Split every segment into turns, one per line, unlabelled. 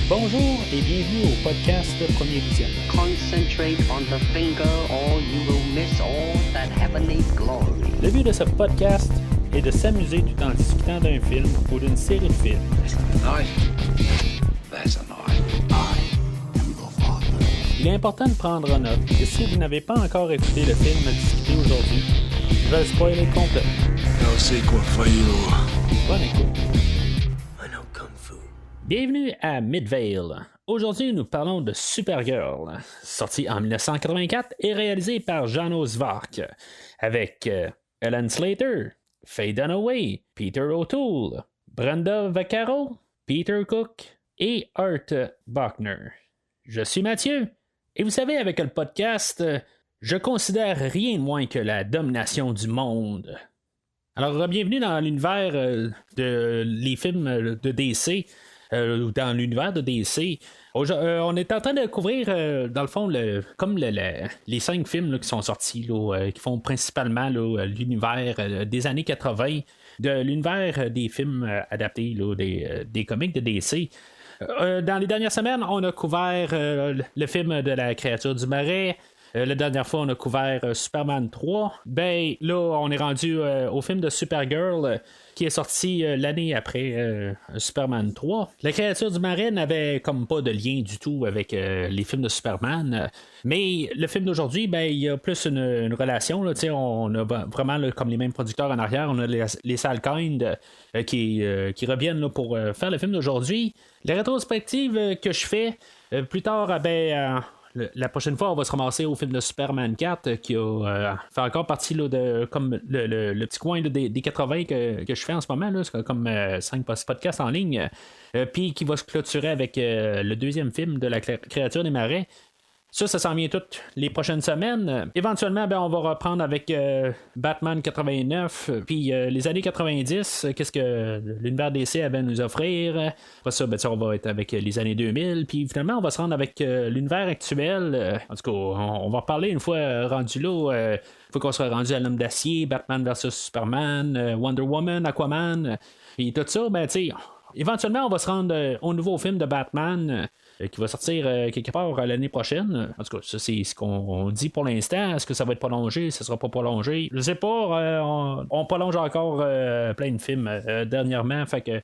Bonjour et bienvenue au podcast Premier Visionnement.
Concentrate on the finger or you will miss all that heavenly glory.
Le but de ce podcast est de s'amuser tout en discutant d'un film ou d'une série de films. Il est important de prendre en note que si vous n'avez pas encore écouté le film à discuter aujourd'hui, je vais le spoiler complètement.
No sequel for you.
Bonne écoute.
I know Kung Fu.
Bienvenue à Midvale. Aujourd'hui, nous parlons de Supergirl, sorti en 1984 et réalisé par Janos Svark, avec Ellen Slater, Faye Dunaway, Peter O'Toole, Brenda Vaccaro, Peter Cook et Art Buckner. Je suis Mathieu, et vous savez, avec le podcast, je considère rien de moins que la domination du monde. Alors, bienvenue dans l'univers de les films de DC, dans l'univers de DC. On est en train de couvrir, dans le fond, les 5 films là, qui sont sortis, là, qui font principalement là, l'univers des années 80, de l'univers des films adaptés là, des comics de DC. Dans les dernières semaines, on a couvert le film de la créature du marais. La dernière fois, on a couvert Superman 3. Ben, là, on est rendu au film de Supergirl qui est sorti l'année après Superman 3. La créature du marais n'avait comme pas de lien du tout avec les films de Superman. Mais le film d'aujourd'hui, ben, il y a plus une relation. Là, on a vraiment là, comme les mêmes producteurs en arrière. On a les Salkind qui reviennent là, pour faire le film d'aujourd'hui. La rétrospective que je fais plus tard, la prochaine fois, on va se ramasser au film de Superman 4 qui a fait encore partie là, de comme le petit coin là, des 80 que je fais en ce moment. Là, c'est comme 5 podcasts en ligne. Puis qui va se clôturer avec le deuxième film de la créature des marais. Ça s'en vient toutes les prochaines semaines. Éventuellement, on va reprendre avec Batman 89, puis les années 90, qu'est-ce que l'univers DC avait à nous offrir. Après ça, on va être avec les années 2000, puis finalement, on va se rendre avec l'univers actuel. En tout cas, on va reparler une fois rendu là. Une fois qu'on sera rendu à l'Homme d'Acier, Batman vs Superman, Wonder Woman, Aquaman, puis tout ça, éventuellement, on va se rendre au nouveau film de Batman qui va sortir quelque part l'année prochaine. En tout cas, ça, c'est ce qu'on dit pour l'instant. Est-ce que ça va être prolongé? Ça sera pas prolongé? Je sais pas. On prolonge encore plein de films dernièrement. Fait que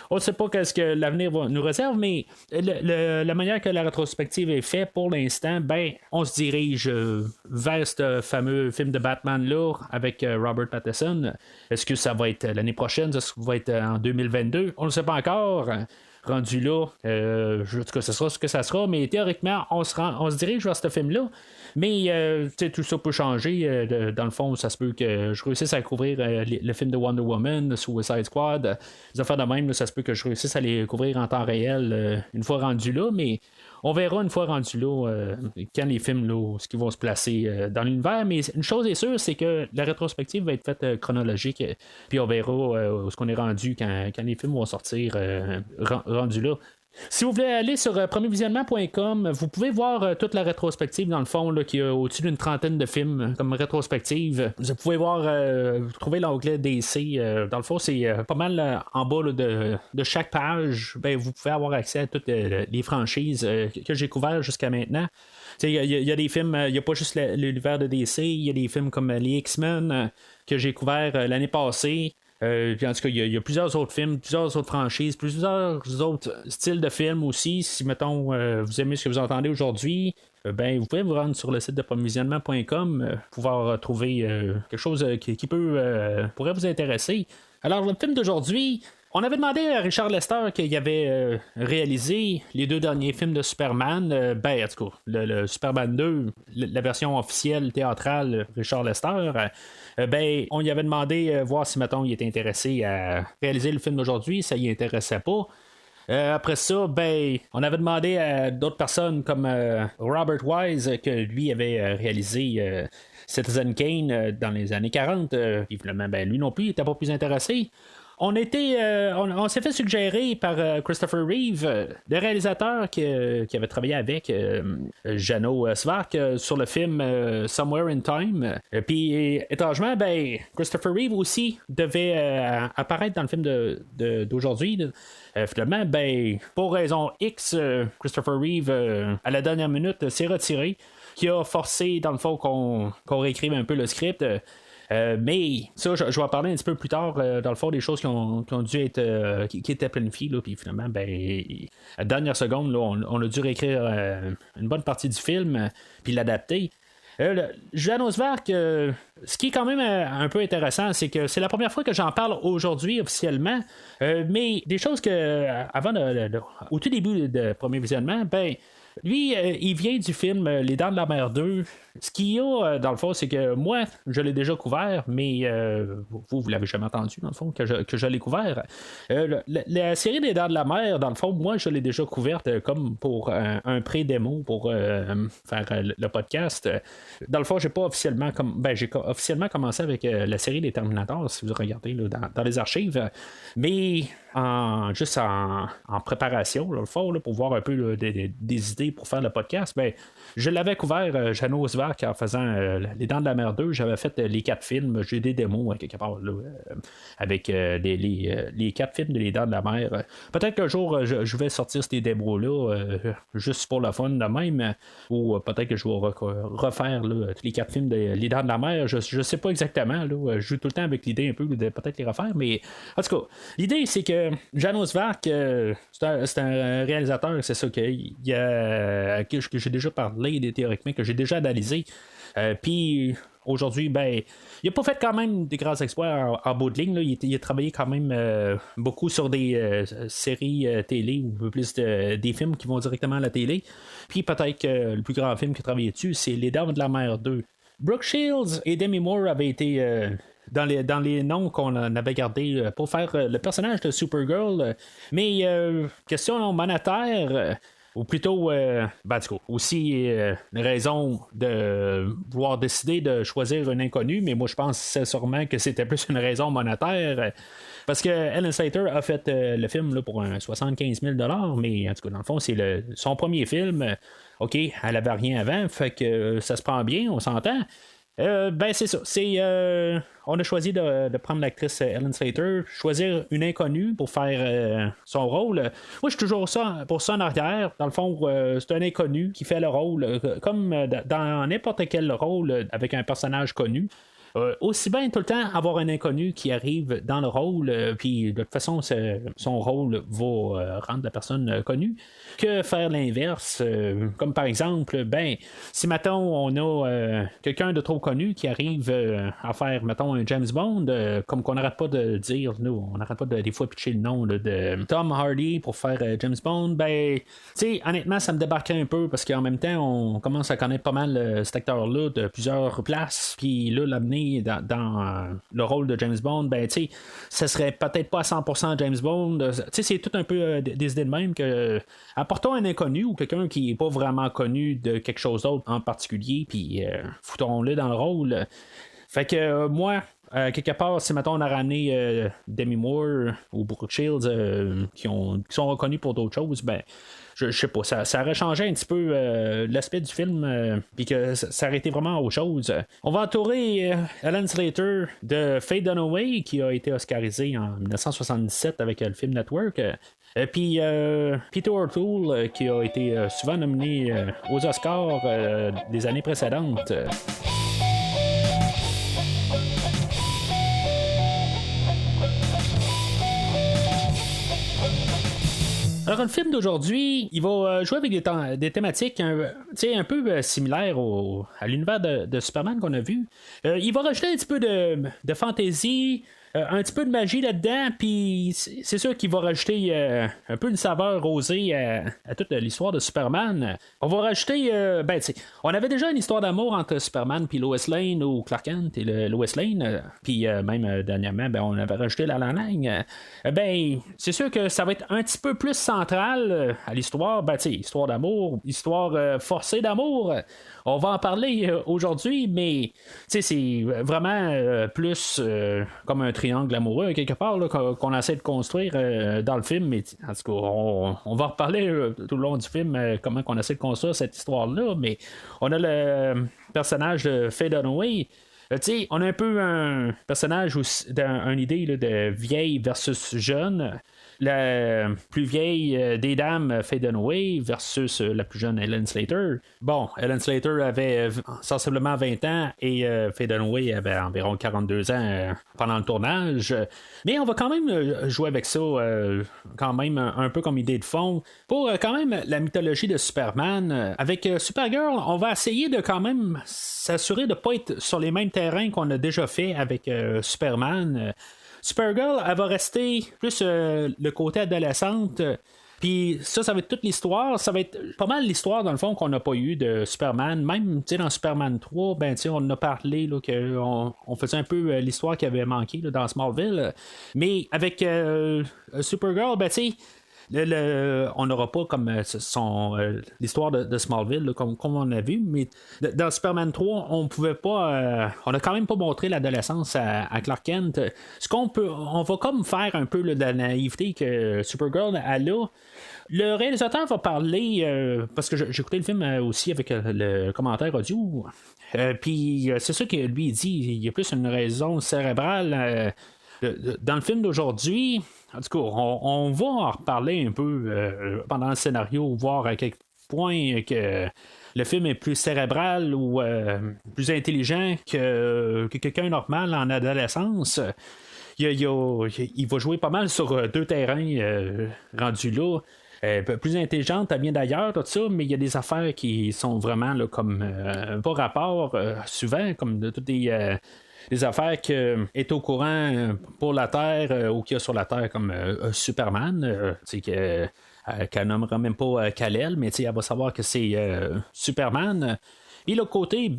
on ne sait pas ce que l'avenir nous réserve, mais la manière que la rétrospective est faite pour l'instant, on se dirige vers ce fameux film de Batman-là avec Robert Pattinson. Est-ce que ça va être l'année prochaine? Est-ce que ça va être en 2022? On ne sait pas encore. Rendu là, en tout cas, ce sera ce que ça sera, mais théoriquement, on se dirige vers ce film-là. Mais tout ça peut changer. Dans le fond, ça se peut que je réussisse à couvrir le film de Wonder Woman, Suicide Squad, les affaires de même, là, ça se peut que je réussisse à les couvrir en temps réel une fois rendu là, mais on verra une fois rendu là quand les films là, ce qu'ils vont se placer dans l'univers. Mais une chose est sûre, c'est que la rétrospective va être faite chronologique, puis on verra où ce qu'on est rendu quand les films vont sortir rendu là. Si vous voulez aller sur premiervisionnement.com, vous pouvez voir toute la rétrospective dans le fond, là, qui a au-dessus d'une trentaine de films comme rétrospective. Vous pouvez trouver l'onglet DC. Dans le fond, c'est pas mal en bas là, de chaque page. Vous pouvez avoir accès à toutes les franchises que j'ai couvertes jusqu'à maintenant. Il y a des films, il n'y a pas juste l'univers de DC, il y a des films comme les X-Men que j'ai couverts l'année passée. Puis en tout cas, il y a plusieurs autres films, plusieurs autres franchises, plusieurs autres styles de films aussi. Si, mettons, vous aimez ce que vous entendez aujourd'hui, vous pouvez vous rendre sur le site de premiervisionnement.com pour pouvoir trouver quelque chose qui pourrait vous intéresser. Alors, le film d'aujourd'hui, on avait demandé à Richard Lester qu'il avait réalisé les 2 derniers films de Superman. En tout cas, le Superman 2, la version officielle théâtrale, Richard Lester. On lui avait demandé voir si, mettons, il était intéressé à réaliser le film d'aujourd'hui. Ça y intéressait pas. Après ça, on avait demandé à d'autres personnes comme Robert Wise, que lui avait réalisé Citizen Kane dans les années 40. Évidemment, lui non plus, il n'était pas plus intéressé. on s'est fait suggérer par Christopher Reeve, le réalisateur qui avait travaillé avec Jano Svark sur le film Somewhere in Time. Puis étrangement, ben Christopher Reeve aussi devait apparaître dans le film d'aujourd'hui. Finalement, ben pour raison X, Christopher Reeve à la dernière minute s'est retiré, qui a forcé dans le fond qu'on réécrive un peu le script. Mais ça, je vais en parler un petit peu plus tard, dans le fond, des choses qui ont dû être qui étaient planifiées, là, puis finalement, ben, à la dernière seconde, là, on a dû réécrire une bonne partie du film, puis l'adapter. Janos Vark, ce qui est quand même un peu intéressant, c'est que c'est la première fois que j'en parle aujourd'hui officiellement, mais des choses que avant au tout début de premier visionnement, ben lui, il vient du film Les Dents de la Mer 2. Ce qu'il y a, dans le fond, c'est que moi, je l'ai déjà couvert, mais vous l'avez jamais entendu, dans le fond, que je l'ai couvert. La série des Dents de la Mer, dans le fond, moi, je l'ai déjà couverte comme pour un pré-démo pour faire le podcast. Dans le fond, j'ai officiellement commencé avec la série des Terminators, si vous regardez là, dans les archives, mais juste en préparation, dans le fond, là, pour voir un peu là, des idées pour faire le podcast, ben, je l'avais couvert, Janos Vark, en faisant Les Dents de la Mer 2. J'avais fait les 4 films. J'ai des démos quelque part là, avec les 4 films de Les Dents de la Mer. Peut-être qu'un jour, je vais sortir ces démos-là juste pour le fun de même, ou peut-être que je vais refaire là, tous les 4 films de Les Dents de la Mer. Je sais pas exactement. Là, je joue tout le temps avec l'idée un peu de peut-être les refaire, mais en tout cas, l'idée c'est que Janos Vark, c'est un réalisateur, c'est ça que j'ai déjà parlé, théoriquement, que j'ai déjà analysé. Puis aujourd'hui, ben, il a pas fait quand même des grands exploits en bout de ligne. Là. Il a travaillé quand même beaucoup sur des séries télé ou plus des films qui vont directement à la télé. Puis peut-être que le plus grand film qu'il a travaillé dessus, c'est Les Dents de la Mer 2. Brooke Shields et Demi Moore avaient été dans les noms qu'on avait gardés pour faire le personnage de Supergirl. Mais question monétaire, ou plutôt, aussi une raison de vouloir décider de choisir un inconnu, mais moi je pense sûrement que c'était plus une raison monétaire. Parce que Ellen Slater a fait le film là, pour 75 000 $, mais en tout cas, dans le fond, c'est son premier film. OK, elle avait rien avant, fait que ça se prend bien, on s'entend. Ben c'est ça. On a choisi de prendre l'actrice Ellen Slater, choisir une inconnue pour faire son rôle. Moi, je suis toujours pour ça en arrière. Dans le fond, c'est un inconnu qui fait le rôle, comme dans n'importe quel rôle avec un personnage connu. Aussi bien tout le temps avoir un inconnu qui arrive dans le rôle, puis de toute façon son rôle va rendre la personne connue, que faire l'inverse, comme par exemple, ben si mettons on a quelqu'un de trop connu qui arrive à faire mettons un James Bond, comme qu'on n'arrête pas de dire, nous on n'arrête pas des fois pitcher le nom là, de Tom Hardy pour faire James Bond, ben tu sais honnêtement ça me débarquait un peu parce qu'en même temps on commence à connaître pas mal cet acteur là de plusieurs places, puis là l'amener dans le rôle de James Bond, ben tu sais, ça serait peut-être pas à 100% James Bond. Tu sais, c'est tout un peu des idées de même que apportons un inconnu ou quelqu'un qui est pas vraiment connu de quelque chose d'autre en particulier, puis foutons-le dans le rôle. Fait que moi, quelque part, si mettons on a ramené Demi Moore ou Brooke Shields qui sont reconnus pour d'autres choses, ben je sais pas, ça aurait changé un petit peu l'aspect du film, puis que ça aurait été vraiment autre chose. On va entourer Ellen Slater de Faye Dunaway, qui a été oscarisé en 1977 avec le film Network. Puis Peter O'Toole, qui a été souvent nominé aux Oscars des années précédentes. Alors, le film d'aujourd'hui, il va jouer avec des thématiques un peu similaires à l'univers de Superman qu'on a vu. Il va rajouter un petit peu de fantaisie, un petit peu de magie là-dedans, puis c'est sûr qu'il va rajouter un peu une saveur rosée à toute l'histoire de Superman. On va rajouter, on avait déjà une histoire d'amour entre Superman puis Lois Lane, ou Clark Kent et Lois Lane, puis même dernièrement, on avait rajouté la Lang. C'est sûr que ça va être un petit peu plus central à l'histoire, histoire d'amour, histoire forcée d'amour. On va en parler aujourd'hui, mais c'est vraiment plus comme un thriller triangle amoureux quelque part là, qu'on essaie de construire dans le film, mais en tout cas, on va reparler tout le long du film comment on essaie de construire cette histoire-là, mais on a le personnage de Faye Dunaway. On a un peu un personnage aussi, une idée là, de vieille versus jeune. La plus vieille des dames, Faye Dunaway, versus la plus jeune, Ellen Slater. Bon, Ellen Slater avait sensiblement 20 ans et Faye Dunaway avait environ 42 ans pendant le tournage. Mais on va quand même jouer avec ça, quand même un peu comme idée de fond. Pour quand même la mythologie de Superman, avec Supergirl, on va essayer de quand même s'assurer de ne pas être sur les mêmes terrains qu'on a déjà fait avec Superman. Supergirl, elle va rester plus le côté adolescente. Puis ça va être toute l'histoire. Ça va être pas mal l'histoire, dans le fond, qu'on n'a pas eu de Superman. Même dans Superman 3, on en a parlé qu'on faisait un peu l'histoire qui avait manqué là, dans Smallville. Mais avec Supergirl, on n'aura pas comme l'histoire de Smallville là, comme on a vu, mais dans Superman 3 on pouvait pas on a quand même pas montré l'adolescence à Clark Kent. On va comme faire un peu là, de la naïveté que Supergirl a là. Le réalisateur va parler parce que j'ai écouté le film aussi avec le commentaire audio, puis c'est ça que lui dit, il y a plus une raison cérébrale dans le film d'aujourd'hui. En tout cas, on va en reparler un peu pendant le scénario, voir à quel point que le film est plus cérébral ou plus intelligent que quelqu'un normal en adolescence. Il va jouer pas mal sur deux terrains rendus là. Plus intelligente, elle vient d'ailleurs, tout ça, mais il y a des affaires qui sont vraiment là, comme pas rapport souvent, comme de toutes des affaires qui est au courant pour la Terre ou qu'il y a sur la Terre comme Superman, qu'elle nommera même pas Kal-El, mais elle va savoir que c'est Superman. Et l'autre côté,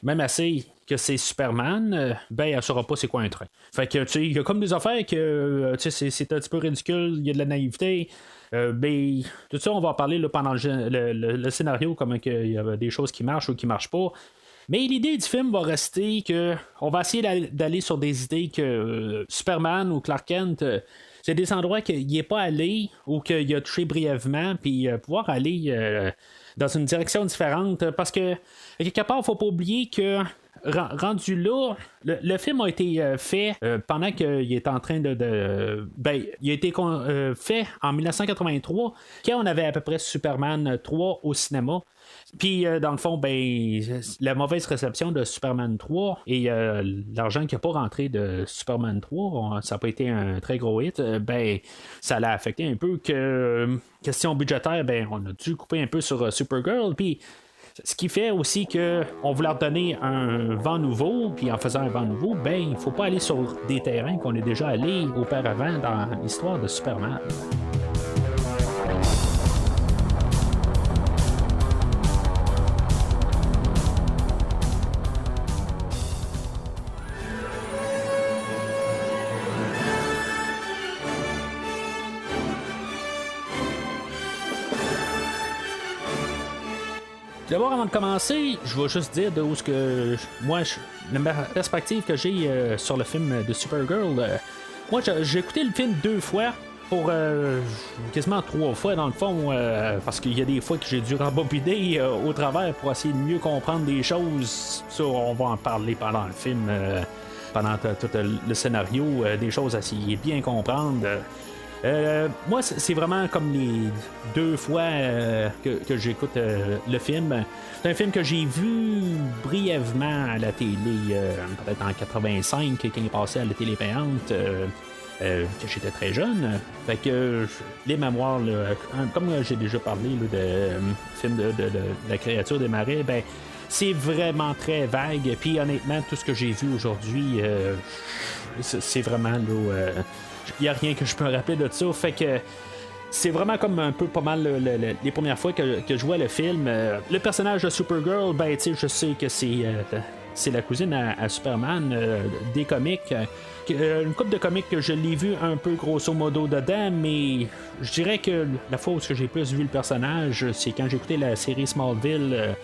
même assez que c'est Superman, elle ne saura pas c'est quoi un train. Fait que il y a comme des affaires que c'est un petit peu ridicule, il y a de la naïveté. Tout ça, on va en parler là, pendant le scénario, comme il y a des choses qui marchent ou qui marchent pas. Mais l'idée du film va rester que on va essayer d'aller sur des idées que Superman ou Clark Kent, c'est des endroits qu'il n'est pas allé ou qu'il a touché brièvement, puis pouvoir aller dans une direction différente. Parce que, quelque part, il ne faut pas oublier que rendu là, le film a été fait pendant qu'il est en train il a été fait en 1983, quand on avait à peu près Superman 3 au cinéma. Puis, dans le fond, la mauvaise réception de Superman 3 et l'argent qui n'a pas rentré de Superman 3, ça n'a pas été un très gros hit, ça l'a affecté un peu que, question budgétaire, on a dû couper un peu sur Supergirl. Puis, ce qui fait aussi qu'on voulait leur donner un vent nouveau, puis en faisant un vent nouveau, il ne faut pas aller sur des terrains qu'on est déjà allé auparavant dans l'histoire de Superman. D'abord, avant de commencer, je vais juste dire de où ce que la perspective que j'ai sur le film de Supergirl. Moi, j'ai écouté le film 2 fois, pour quasiment 3 fois dans le fond, parce qu'il y a des fois que j'ai dû rembobiner au travers pour essayer de mieux comprendre des choses. Ça, on va en parler pendant le film, pendant tout le scénario, des choses à essayer de bien comprendre. Moi, c'est vraiment comme les 2 fois que j'écoute le film. C'est un film que j'ai vu brièvement à la télé, peut-être en 85, quand il est passé à la télé payante, que j'étais très jeune. Fait que les mémoires, là, comme j'ai déjà parlé là, de film de la créature des marais, c'est vraiment très vague. Puis honnêtement, tout ce que j'ai vu aujourd'hui, c'est vraiment là. Il n'y a rien que je peux me rappeler de ça. Fait que c'est vraiment comme un peu pas mal les premières fois que je vois le film. Le personnage de Supergirl, je sais que c'est la cousine à Superman des comics. Une couple de comics que je l'ai vu un peu grosso modo dedans, mais je dirais que la fois où j'ai plus vu le personnage, c'est quand j'ai écouté la série Smallville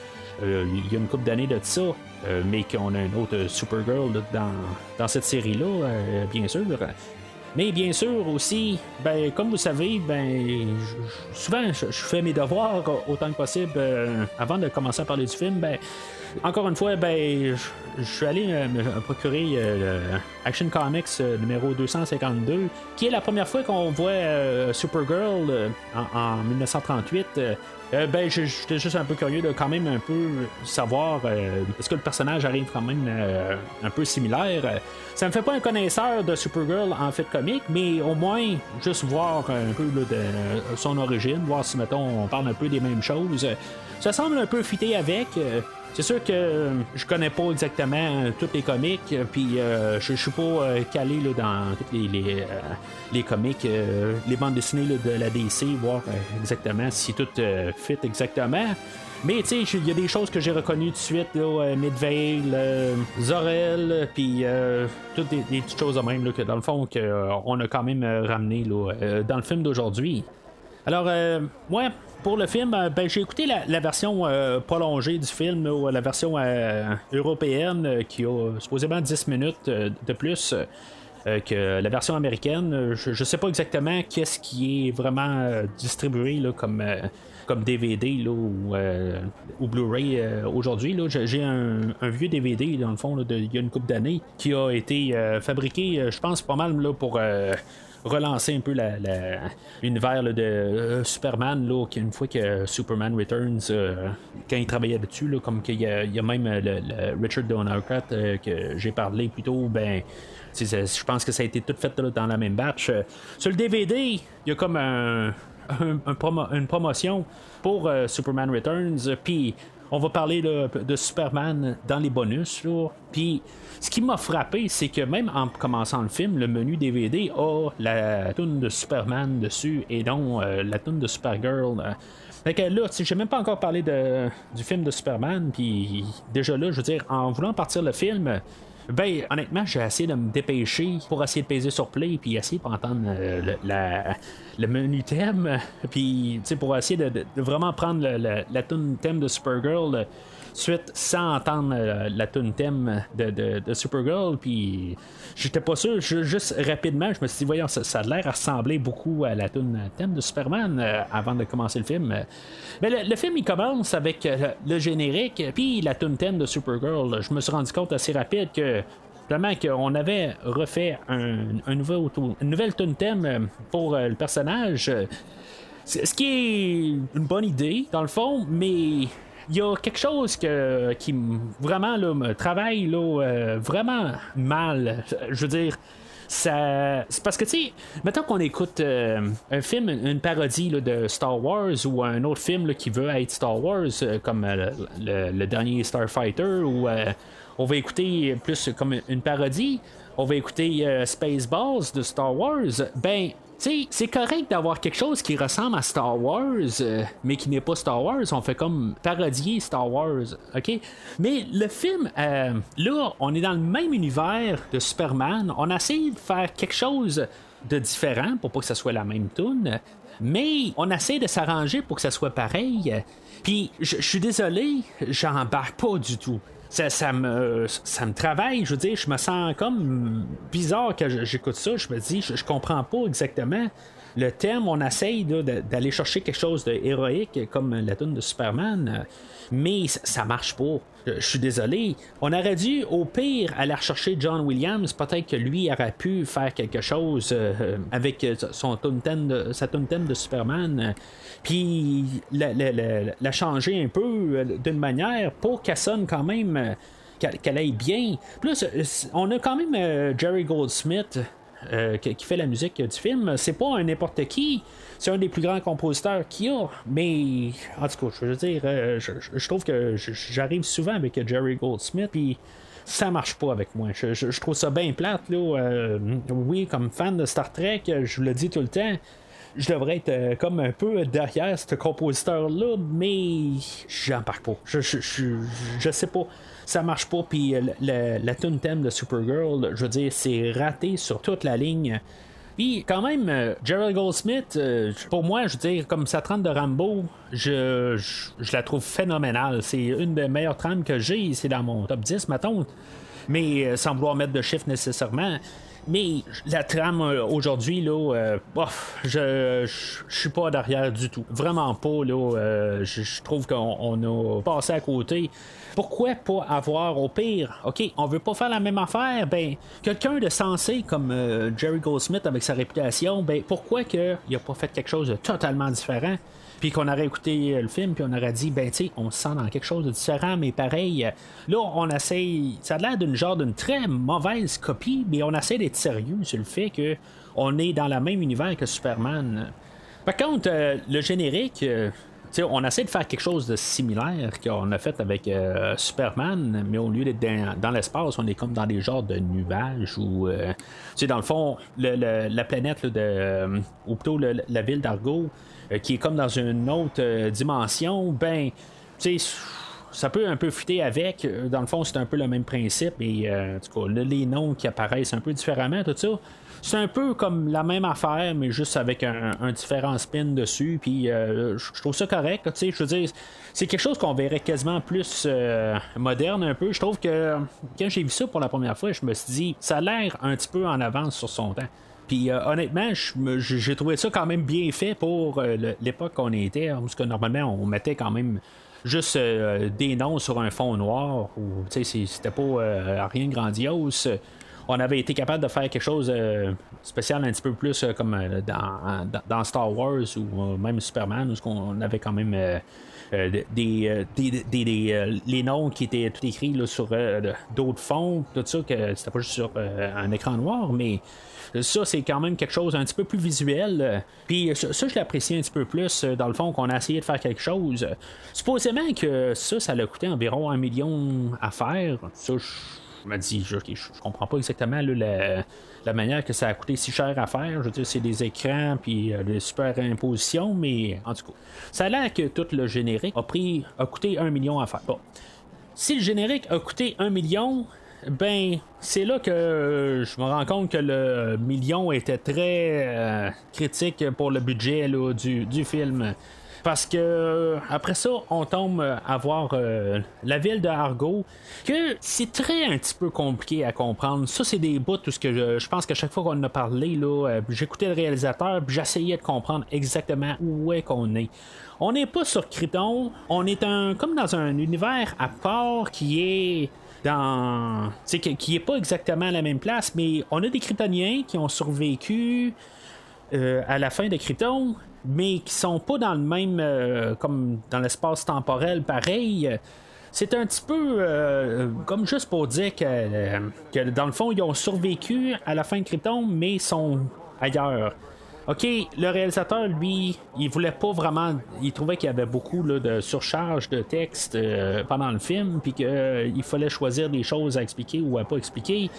il y a une couple d'années de ça, mais qu'on a une autre Supergirl là, dans cette série-là, bien sûr. Mais bien sûr aussi, ben, comme vous savez, ben, souvent je fais mes devoirs autant que possible avant de commencer à parler du film. Ben, encore une fois, ben, je suis allé me procurer Action Comics numéro 252, qui est la première fois qu'on voit Supergirl en 1938. Ben, j'étais juste un peu curieux de quand même un peu savoir est-ce que le personnage arrive quand même un peu similaire. Ça me fait pas un connaisseur de Supergirl en fait comique, mais au moins juste voir un peu là, de son origine, voir si mettons on parle un peu des mêmes choses. Ça semble un peu fité avec. C'est sûr que je connais pas exactement tous les comics, puis je suis pas calé là, dans tous les comics, les bandes dessinées là, de la DC, voir exactement si tout fit exactement. Mais tu sais, il y a des choses que j'ai reconnues tout de suite, là, Midvale, Zor-El, puis toutes des petites choses de même là, que dans le fond on a quand même ramené là, dans le film d'aujourd'hui. Alors, moi, pour le film, ben, j'ai écouté la version prolongée du film, ou la version européenne, qui a supposément 10 minutes de plus que la version américaine. Je sais pas exactement qu'est-ce qui est vraiment distribué là, comme DVD là, ou Blu-ray aujourd'hui. Là. J'ai un vieux DVD, dans le fond, il y a une couple d'années, qui a été fabriqué, je pense, pas mal là, pour relancer un peu l'univers là, de Superman, là, une fois que Superman Returns, quand il travaillait dessus, là, comme qu'il y a même le Richard Donner-Cut que j'ai parlé plus tôt, ben, je pense que ça a été tout fait là, dans la même batch. Sur le DVD, il y a comme une promotion pour Superman Returns, puis on va parler là, de Superman dans les bonus. Puis ce qui m'a frappé, c'est que même en commençant le film, le menu DVD a la toune de Superman dessus et non la toune de Supergirl. Fait que là, j'ai même pas encore parlé du film de Superman, puis déjà là, je veux dire, en voulant partir le film, ben, honnêtement, j'ai essayé de me dépêcher pour essayer de peser sur play puis essayer pour entendre le menu thème, puis pour essayer de vraiment prendre la tune thème de Supergirl suite sans entendre la tune thème de Supergirl, puis j'étais pas sûr, juste rapidement, je me suis dit, voyons, ça a l'air à ressembler beaucoup à la tune thème de Superman avant de commencer le film. Mais le film, il commence avec le générique, puis la tune thème de Supergirl. Je me suis rendu compte assez rapide que vraiment qu'on avait refait une nouvelle tune thème pour le personnage. Ce qui est une bonne idée, dans le fond, mais il y a quelque chose qui vraiment là, me travaille là, vraiment mal. Je veux dire, c'est parce que, tu sais, mettons qu'on écoute un film, une parodie là, de Star Wars, ou un autre film là, qui veut être Star Wars, comme le dernier Starfighter, ou on va écouter plus comme une parodie, on va écouter Spaceballs de Star Wars, ben, tu sais, c'est correct d'avoir quelque chose qui ressemble à Star Wars, mais qui n'est pas Star Wars. On fait comme parodier Star Wars, ok? Mais le film, là, on est dans le même univers de Superman. On a essayé de faire quelque chose de différent pour pas que ça soit la même tune, mais on essaie de s'arranger pour que ça soit pareil. Puis, je suis désolé, j'embarque pas du tout. Ça me travaille, je veux dire, je me sens comme bizarre quand j'écoute ça, je me dis, je comprends pas exactement le thème, on essaye là, d'aller chercher quelque chose de héroïque comme la tune de Superman, mais ça marche pas. Je suis désolé. On aurait dû, au pire, aller rechercher John Williams. Peut-être que lui aurait pu faire quelque chose avec sa tune thème de Superman. Puis la changer un peu d'une manière pour qu'elle sonne quand même, qu'elle aille bien. Plus, on a quand même Jerry Goldsmith. Qui fait la musique du film. C'est pas un n'importe qui, c'est un des plus grands compositeurs qu'il y a, mais en tout cas, je veux dire, je trouve que j'arrive souvent avec Jerry Goldsmith, puis ça marche pas avec moi. Je trouve ça bien plate, là. Oui, comme fan de Star Trek, je vous le dis tout le temps, je devrais être comme un peu derrière ce compositeur-là, mais j'embarque pas. Je sais pas. Ça marche pas, puis la tune thème de Supergirl, je veux dire, c'est raté sur toute la ligne. Puis quand même, Gerald Goldsmith, pour moi, je veux dire, comme sa trame de Rambo, je la trouve phénoménale. C'est une des meilleures trames que j'ai, c'est dans mon top 10, mettons. Mais sans vouloir mettre de chiffres nécessairement. Mais la trame aujourd'hui, là, je suis pas derrière du tout. Vraiment pas, là. Je trouve qu'on a passé à côté. Pourquoi pas avoir, au pire, OK, on veut pas faire la même affaire, ben, quelqu'un de sensé comme Jerry Goldsmith avec sa réputation, ben, pourquoi qu'il a pas fait quelque chose de totalement différent? Puis qu'on aurait écouté le film, puis on aurait dit, ben, tu sais, on se sent dans quelque chose de différent, mais pareil. Là, on essaye. Ça a l'air d'une très mauvaise copie, mais on essaie d'être sérieux sur le fait que on est dans le même univers que Superman. Par contre, le générique. On essaie de faire quelque chose de similaire qu'on a fait avec Superman, mais au lieu d'être dans l'espace, on est comme dans des genres de nuages où, dans le fond, la planète ou plutôt la ville d'Argo, qui est comme dans une autre dimension, ben, ça peut un peu fuiter avec. Dans le fond, c'est un peu le même principe, et en tout cas, les noms qui apparaissent un peu différemment, tout ça. C'est un peu comme la même affaire, mais juste avec un différent spin dessus. Puis je trouve ça correct. Je veux dire, c'est quelque chose qu'on verrait quasiment plus moderne un peu. Je trouve que quand j'ai vu ça pour la première fois, je me suis dit, ça a l'air un petit peu en avance sur son temps. Puis honnêtement, j'ai trouvé ça quand même bien fait pour l'époque qu'on était. Parce que normalement, on mettait quand même juste des noms sur un fond noir. Ou c'était pas rien de grandiose. On avait été capable de faire quelque chose de spécial un petit peu plus comme dans Star Wars ou même Superman, où on avait quand même les noms qui étaient tout écrits là, sur d'autres fonds, tout ça, que c'était pas juste sur un écran noir, mais ça, c'est quand même quelque chose un petit peu plus visuel. Puis ça, je l'apprécie un petit peu plus, dans le fond, qu'on a essayé de faire quelque chose. Supposément que ça l'a coûté environ 1 million à faire. Ça, je me dis, je comprends pas exactement là, la manière que ça a coûté si cher à faire. Je veux dire, c'est des écrans puis des superimpositions, mais en tout cas, ça a l'air que tout le générique a coûté 1 million à faire. Bon. Si le générique a coûté 1 million, ben, c'est là que je me rends compte que le million était très critique pour le budget là, du film. Parce que après ça, on tombe à voir la ville de Argo, que c'est très un petit peu compliqué à comprendre. Ça, c'est des bouts, tout ce que je pense qu'à chaque fois qu'on en a parlé, là, j'écoutais le réalisateur, puis j'essayais de comprendre exactement où est qu'on est. On n'est pas sur Krypton, on est comme dans un univers à part qui est qui est pas exactement à la même place, mais on a des Kryptoniens qui ont survécu à la fin de Krypton, mais qui sont pas dans le même comme dans l'espace temporel pareil. C'est un petit peu comme juste pour dire que dans le fond ils ont survécu à la fin de Krypton, mais sont ailleurs. OK, le réalisateur, lui, il voulait pas vraiment. Il trouvait qu'il y avait beaucoup là, de surcharge de texte pendant le film, puis qu'il fallait choisir des choses à expliquer ou à pas expliquer.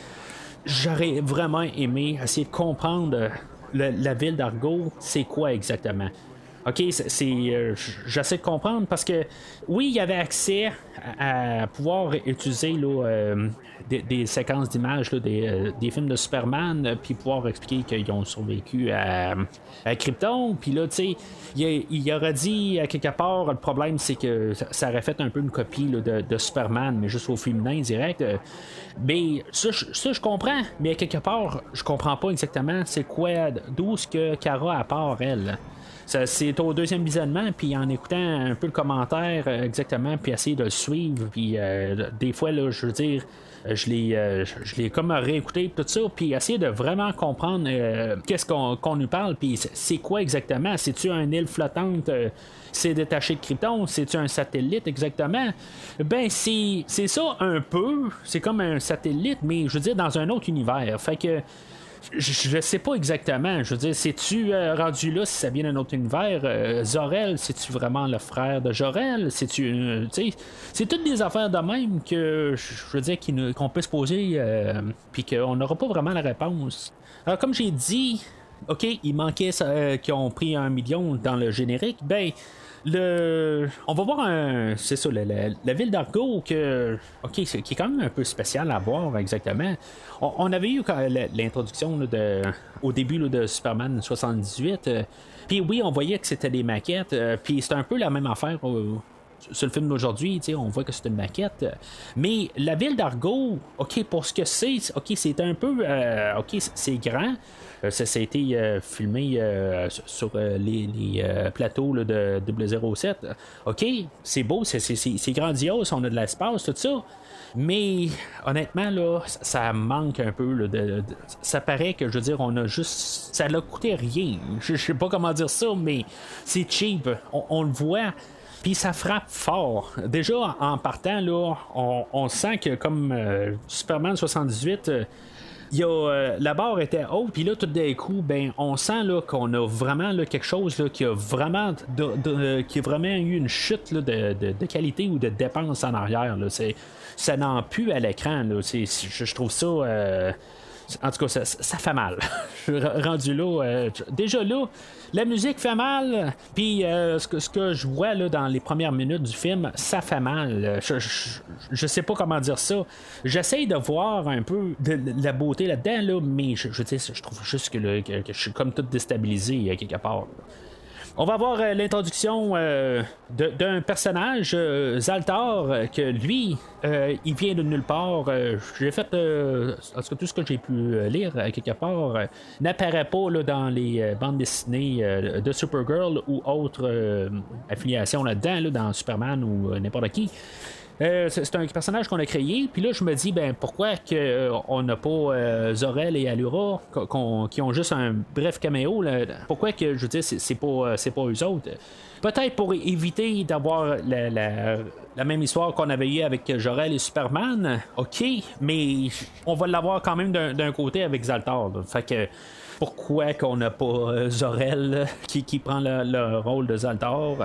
J'aurais vraiment aimé essayer de comprendre la ville d'Argo, c'est quoi exactement. OK, j'essaie de comprendre parce que oui, il y avait accès à pouvoir utiliser là, des séquences d'images là, des films de Superman, puis pouvoir expliquer qu'ils ont survécu à Krypton. Puis là, tu sais, il aurait dit à quelque part, le problème c'est que ça aurait fait un peu une copie là, de Superman, mais juste au féminin direct. Mais ça, je comprends, mais à quelque part, je comprends pas exactement c'est quoi, d'où ce que Kara a part elle. C'est au deuxième visionnement, puis en écoutant un peu le commentaire exactement, puis essayer de le suivre, puis des fois, là, je veux dire, je l'ai comme réécouté, tout ça, puis essayer de vraiment comprendre qu'est-ce qu'on nous parle, puis c'est quoi exactement. C'est-tu une île flottante c'est détaché de Krypton? C'est-tu un satellite exactement? Ben, c'est ça un peu. C'est comme un satellite, mais je veux dire, dans un autre univers. Fait que je sais pas exactement. Je veux dire, c'est-tu rendu là si ça vient d'un autre univers? Zor-El, c'est-tu vraiment le frère de Jor-El? C'est-tu, c'est toutes des affaires de même que je veux dire qu'on peut se poser puis qu'on n'aura pas vraiment la réponse. Alors, comme j'ai dit, OK, il manquait qu'ils ont pris 1 million dans le générique, ben on va voir c'est ça, la ville d'Argo qui est quand même un peu spécial à voir exactement. On avait eu l'introduction au début de Superman 78. Puis oui, on voyait que c'était des maquettes. Puis c'est un peu la même affaire sur le film d'aujourd'hui, on voit que c'est une maquette. Mais la ville d'Argo, OK, pour ce que c'est, OK, c'est un peu... OK, c'est grand. Ça a été filmé sur les plateaux là, de 007. OK, c'est beau, c'est grandiose, on a de l'espace, tout ça. Mais honnêtement, là, ça manque un peu. Là, ça paraît que, je veux dire, on a juste... Ça l'a coûté rien. Je sais pas comment dire ça, mais c'est cheap. On le voit. Puis ça frappe fort. Déjà, en partant, là, on sent que comme Superman 78... la barre était haute, puis là, tout d'un coup, ben, on sent là, qu'on a vraiment là, quelque chose là, qui a vraiment eu une chute là, de qualité ou de dépense en arrière. Là. Ça n'en pue à l'écran. Là. Je trouve ça... en tout cas, ça fait mal. Rendu là, déjà là, la musique fait mal, puis ce que je vois là, dans les premières minutes du film, ça fait mal. Je sais pas comment dire ça. J'essaye de voir un peu de la beauté là-dedans, là, mais je trouve juste que je suis comme tout déstabilisé quelque part. Là. On va avoir l'introduction d'un personnage, Zaltar, que lui, il vient de nulle part. J'ai fait, en tout cas, tout ce que j'ai pu lire quelque part, n'apparaît pas là, dans les bandes dessinées de Supergirl ou autres affiliations là-dedans, là, dans Superman ou n'importe qui. C'est un personnage qu'on a créé, puis là je me dis ben pourquoi que on n'a pas Zor-El et Allura qui ont juste un bref caméo là, pourquoi que je veux dire c'est pas eux autres. Peut-être pour éviter d'avoir la même histoire qu'on avait eu avec Jor-El et Superman, ok, mais on va l'avoir quand même d'un côté avec Zaltar. Là. Fait que pourquoi qu'on n'a pas Zor-El qui prend le rôle de Zaltar,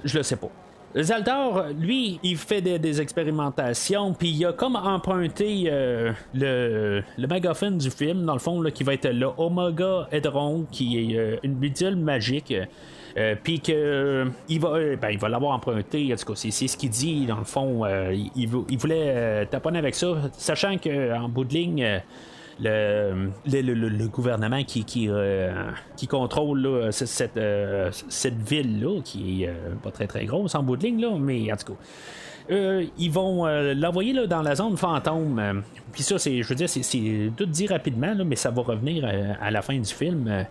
je le sais pas. Zaldar, lui, il fait des expérimentations, puis il a comme emprunté le magaphone du film, dans le fond, là, qui va être le Omega Hedron, qui est une bidule magique. Puis que il va l'avoir emprunté, en tout cas, c'est ce qu'il dit, dans le fond. Il voulait taponner avec ça, sachant qu'en bout de ligne. Le gouvernement qui contrôle là, cette ville-là, qui est pas très très grosse en bout de ligne, là, mais en tout cas. Ils vont l'envoyer là, dans la zone fantôme. Puis ça, je veux dire, c'est tout dit rapidement, là, mais ça va revenir à la fin du film.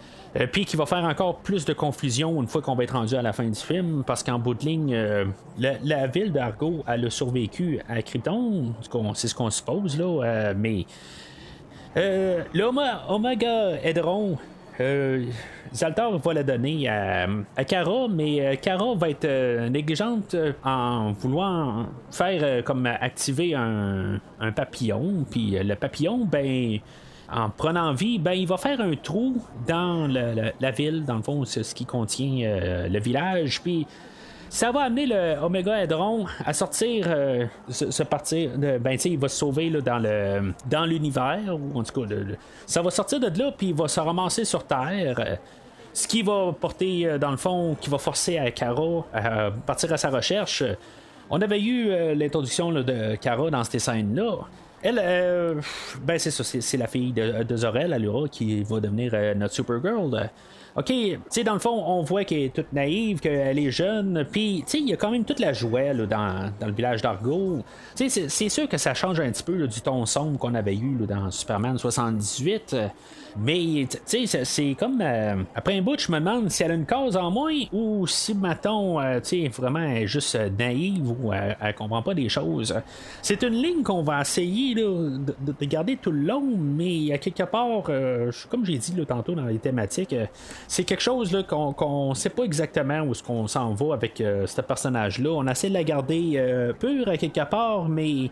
Puis qui va faire encore plus de confusion une fois qu'on va être rendu à la fin du film, parce qu'en bout de ligne, la ville d'Argo, elle a survécu à Krypton, c'est ce qu'on suppose, là, mais... l'Omega Hedron, Zaltar va la donner à Kara, mais Kara va être négligente en voulant faire comme activer un papillon, puis le papillon, ben en prenant vie, ben il va faire un trou dans la ville, dans le fond, c'est ce qui contient le village, puis ça va amener le Omega Hedron à sortir, se partir. Ben, tu sais, il va se sauver là, dans l'univers, ou en tout cas, ça va sortir de là, puis il va se ramasser sur Terre. Ce qui va porter, dans le fond, qui va forcer à Kara à partir à sa recherche. On avait eu l'introduction là, de Kara dans ces scènes-là. Elle, ben c'est ça, c'est la fille de Zor-El, Allura, qui va devenir notre Supergirl. OK, tu sais, dans le fond, on voit qu'elle est toute naïve, qu'elle est jeune, puis, tu sais, il y a quand même toute la joie là, dans le village d'Argo. Tu sais, c'est sûr que ça change un petit peu là, du ton sombre qu'on avait eu là, dans Superman 78. Mais, tu sais, c'est comme... après un bout, je me demande si elle a une cause en moins ou si, mettons, tu sais, vraiment, elle est juste naïve ou elle comprend pas des choses. C'est une ligne qu'on va essayer là, de garder tout le long, mais à quelque part, comme j'ai dit là, tantôt dans les thématiques, c'est quelque chose là, qu'on sait pas exactement où est-ce qu'on s'en va avec ce personnage-là. On essaie de la garder pure à quelque part, mais...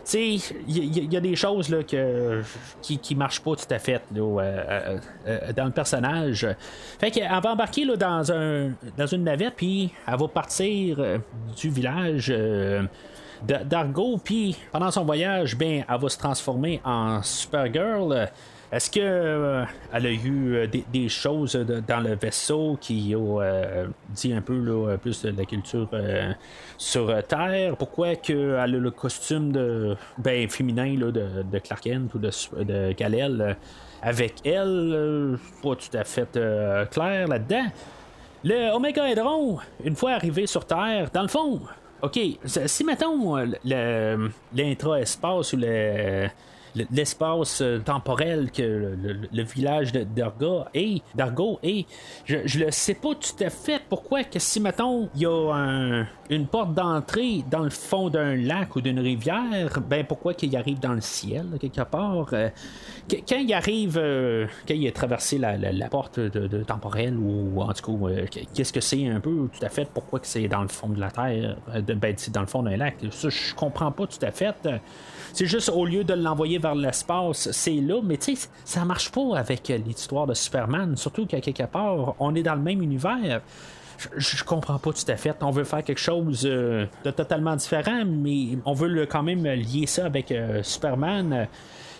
Tu sais, il y a des choses là, qui marchent pas tout à fait là, dans le personnage. Fait qu'elle va embarquer là, dans une navette, puis elle va partir du village d'Argo, puis pendant son voyage, ben, elle va se transformer en Supergirl. Est-ce que elle a eu des choses dans le vaisseau qui ont dit un peu là, plus de la culture sur Terre? Pourquoi qu'elle a le costume féminin là, de Clark Kent ou de Kal-El avec elle? Pas tout à fait clair là-dedans. Le Omega Hedron, une fois arrivé sur Terre, dans le fond, OK, si mettons l'intra-espace ou l'espace temporel que le village d'Argo est, je le sais pas tout à fait pourquoi que si mettons il y a une porte d'entrée dans le fond d'un lac ou d'une rivière, ben pourquoi qu'il arrive dans le ciel quelque part, quand il arrive quand il a traversé la porte temporelle ou en tout cas qu'est-ce que c'est un peu tout à fait, pourquoi que c'est dans le fond de la terre, dans le fond d'un lac, ça je comprends pas tout à fait. C'est juste au lieu de l'envoyer vers l'espace, c'est là, mais tu sais, ça marche pas avec l'histoire de Superman, surtout qu'à quelque part, on est dans le même univers. Je comprends pas tout à fait. On veut faire quelque chose de totalement différent, mais on veut quand même lier ça avec Superman.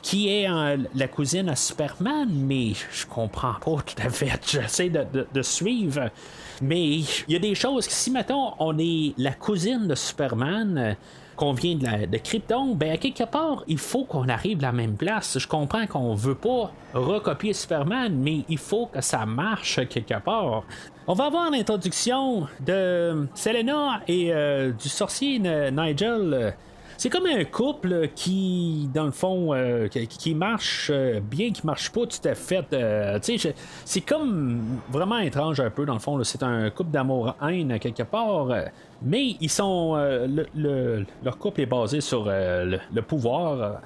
Qui est la cousine à Superman, mais je comprends pas tout à fait. J'essaie de suivre. Mais il y a des choses que si, mettons, on est la cousine de Superman, qu'on vient de Krypton, ben à quelque part, il faut qu'on arrive à la même place. Je comprends qu'on veut pas recopier Superman, mais il faut que ça marche quelque part. On va avoir l'introduction de Selena et du sorcier Nigel. C'est comme un couple qui, dans le fond, qui marche bien, qui marche pas tout à fait. C'est comme vraiment étrange un peu, dans le fond. Là. C'est un couple d'amour-haine, quelque part. Mais ils sont. Leur couple est basé sur le pouvoir.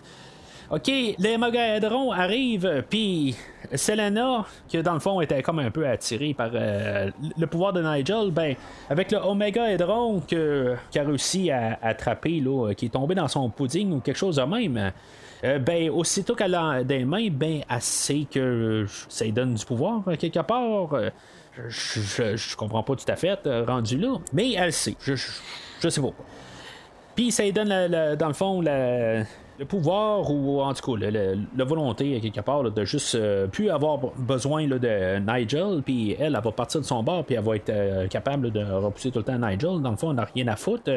OK, les Mogaedrons arrivent, puis Selena, qui dans le fond était comme un peu attirée par le pouvoir de Nigel, ben avec le Omega-Hedron qui a réussi à attraper, là, qui est tombé dans son pudding ou quelque chose de même, ben aussitôt qu'elle a des mains, ben elle sait que ça lui donne du pouvoir quelque part. Je comprends pas tout à fait rendu là, mais elle sait, je sais pas. Puis ça lui donne dans le fond le pouvoir ou en tout cas la volonté quelque part là, de juste plus avoir besoin là, de Nigel, puis elle va partir de son bord, puis elle va être capable de repousser tout le temps Nigel. Dans le fond, on n'a rien à foutre.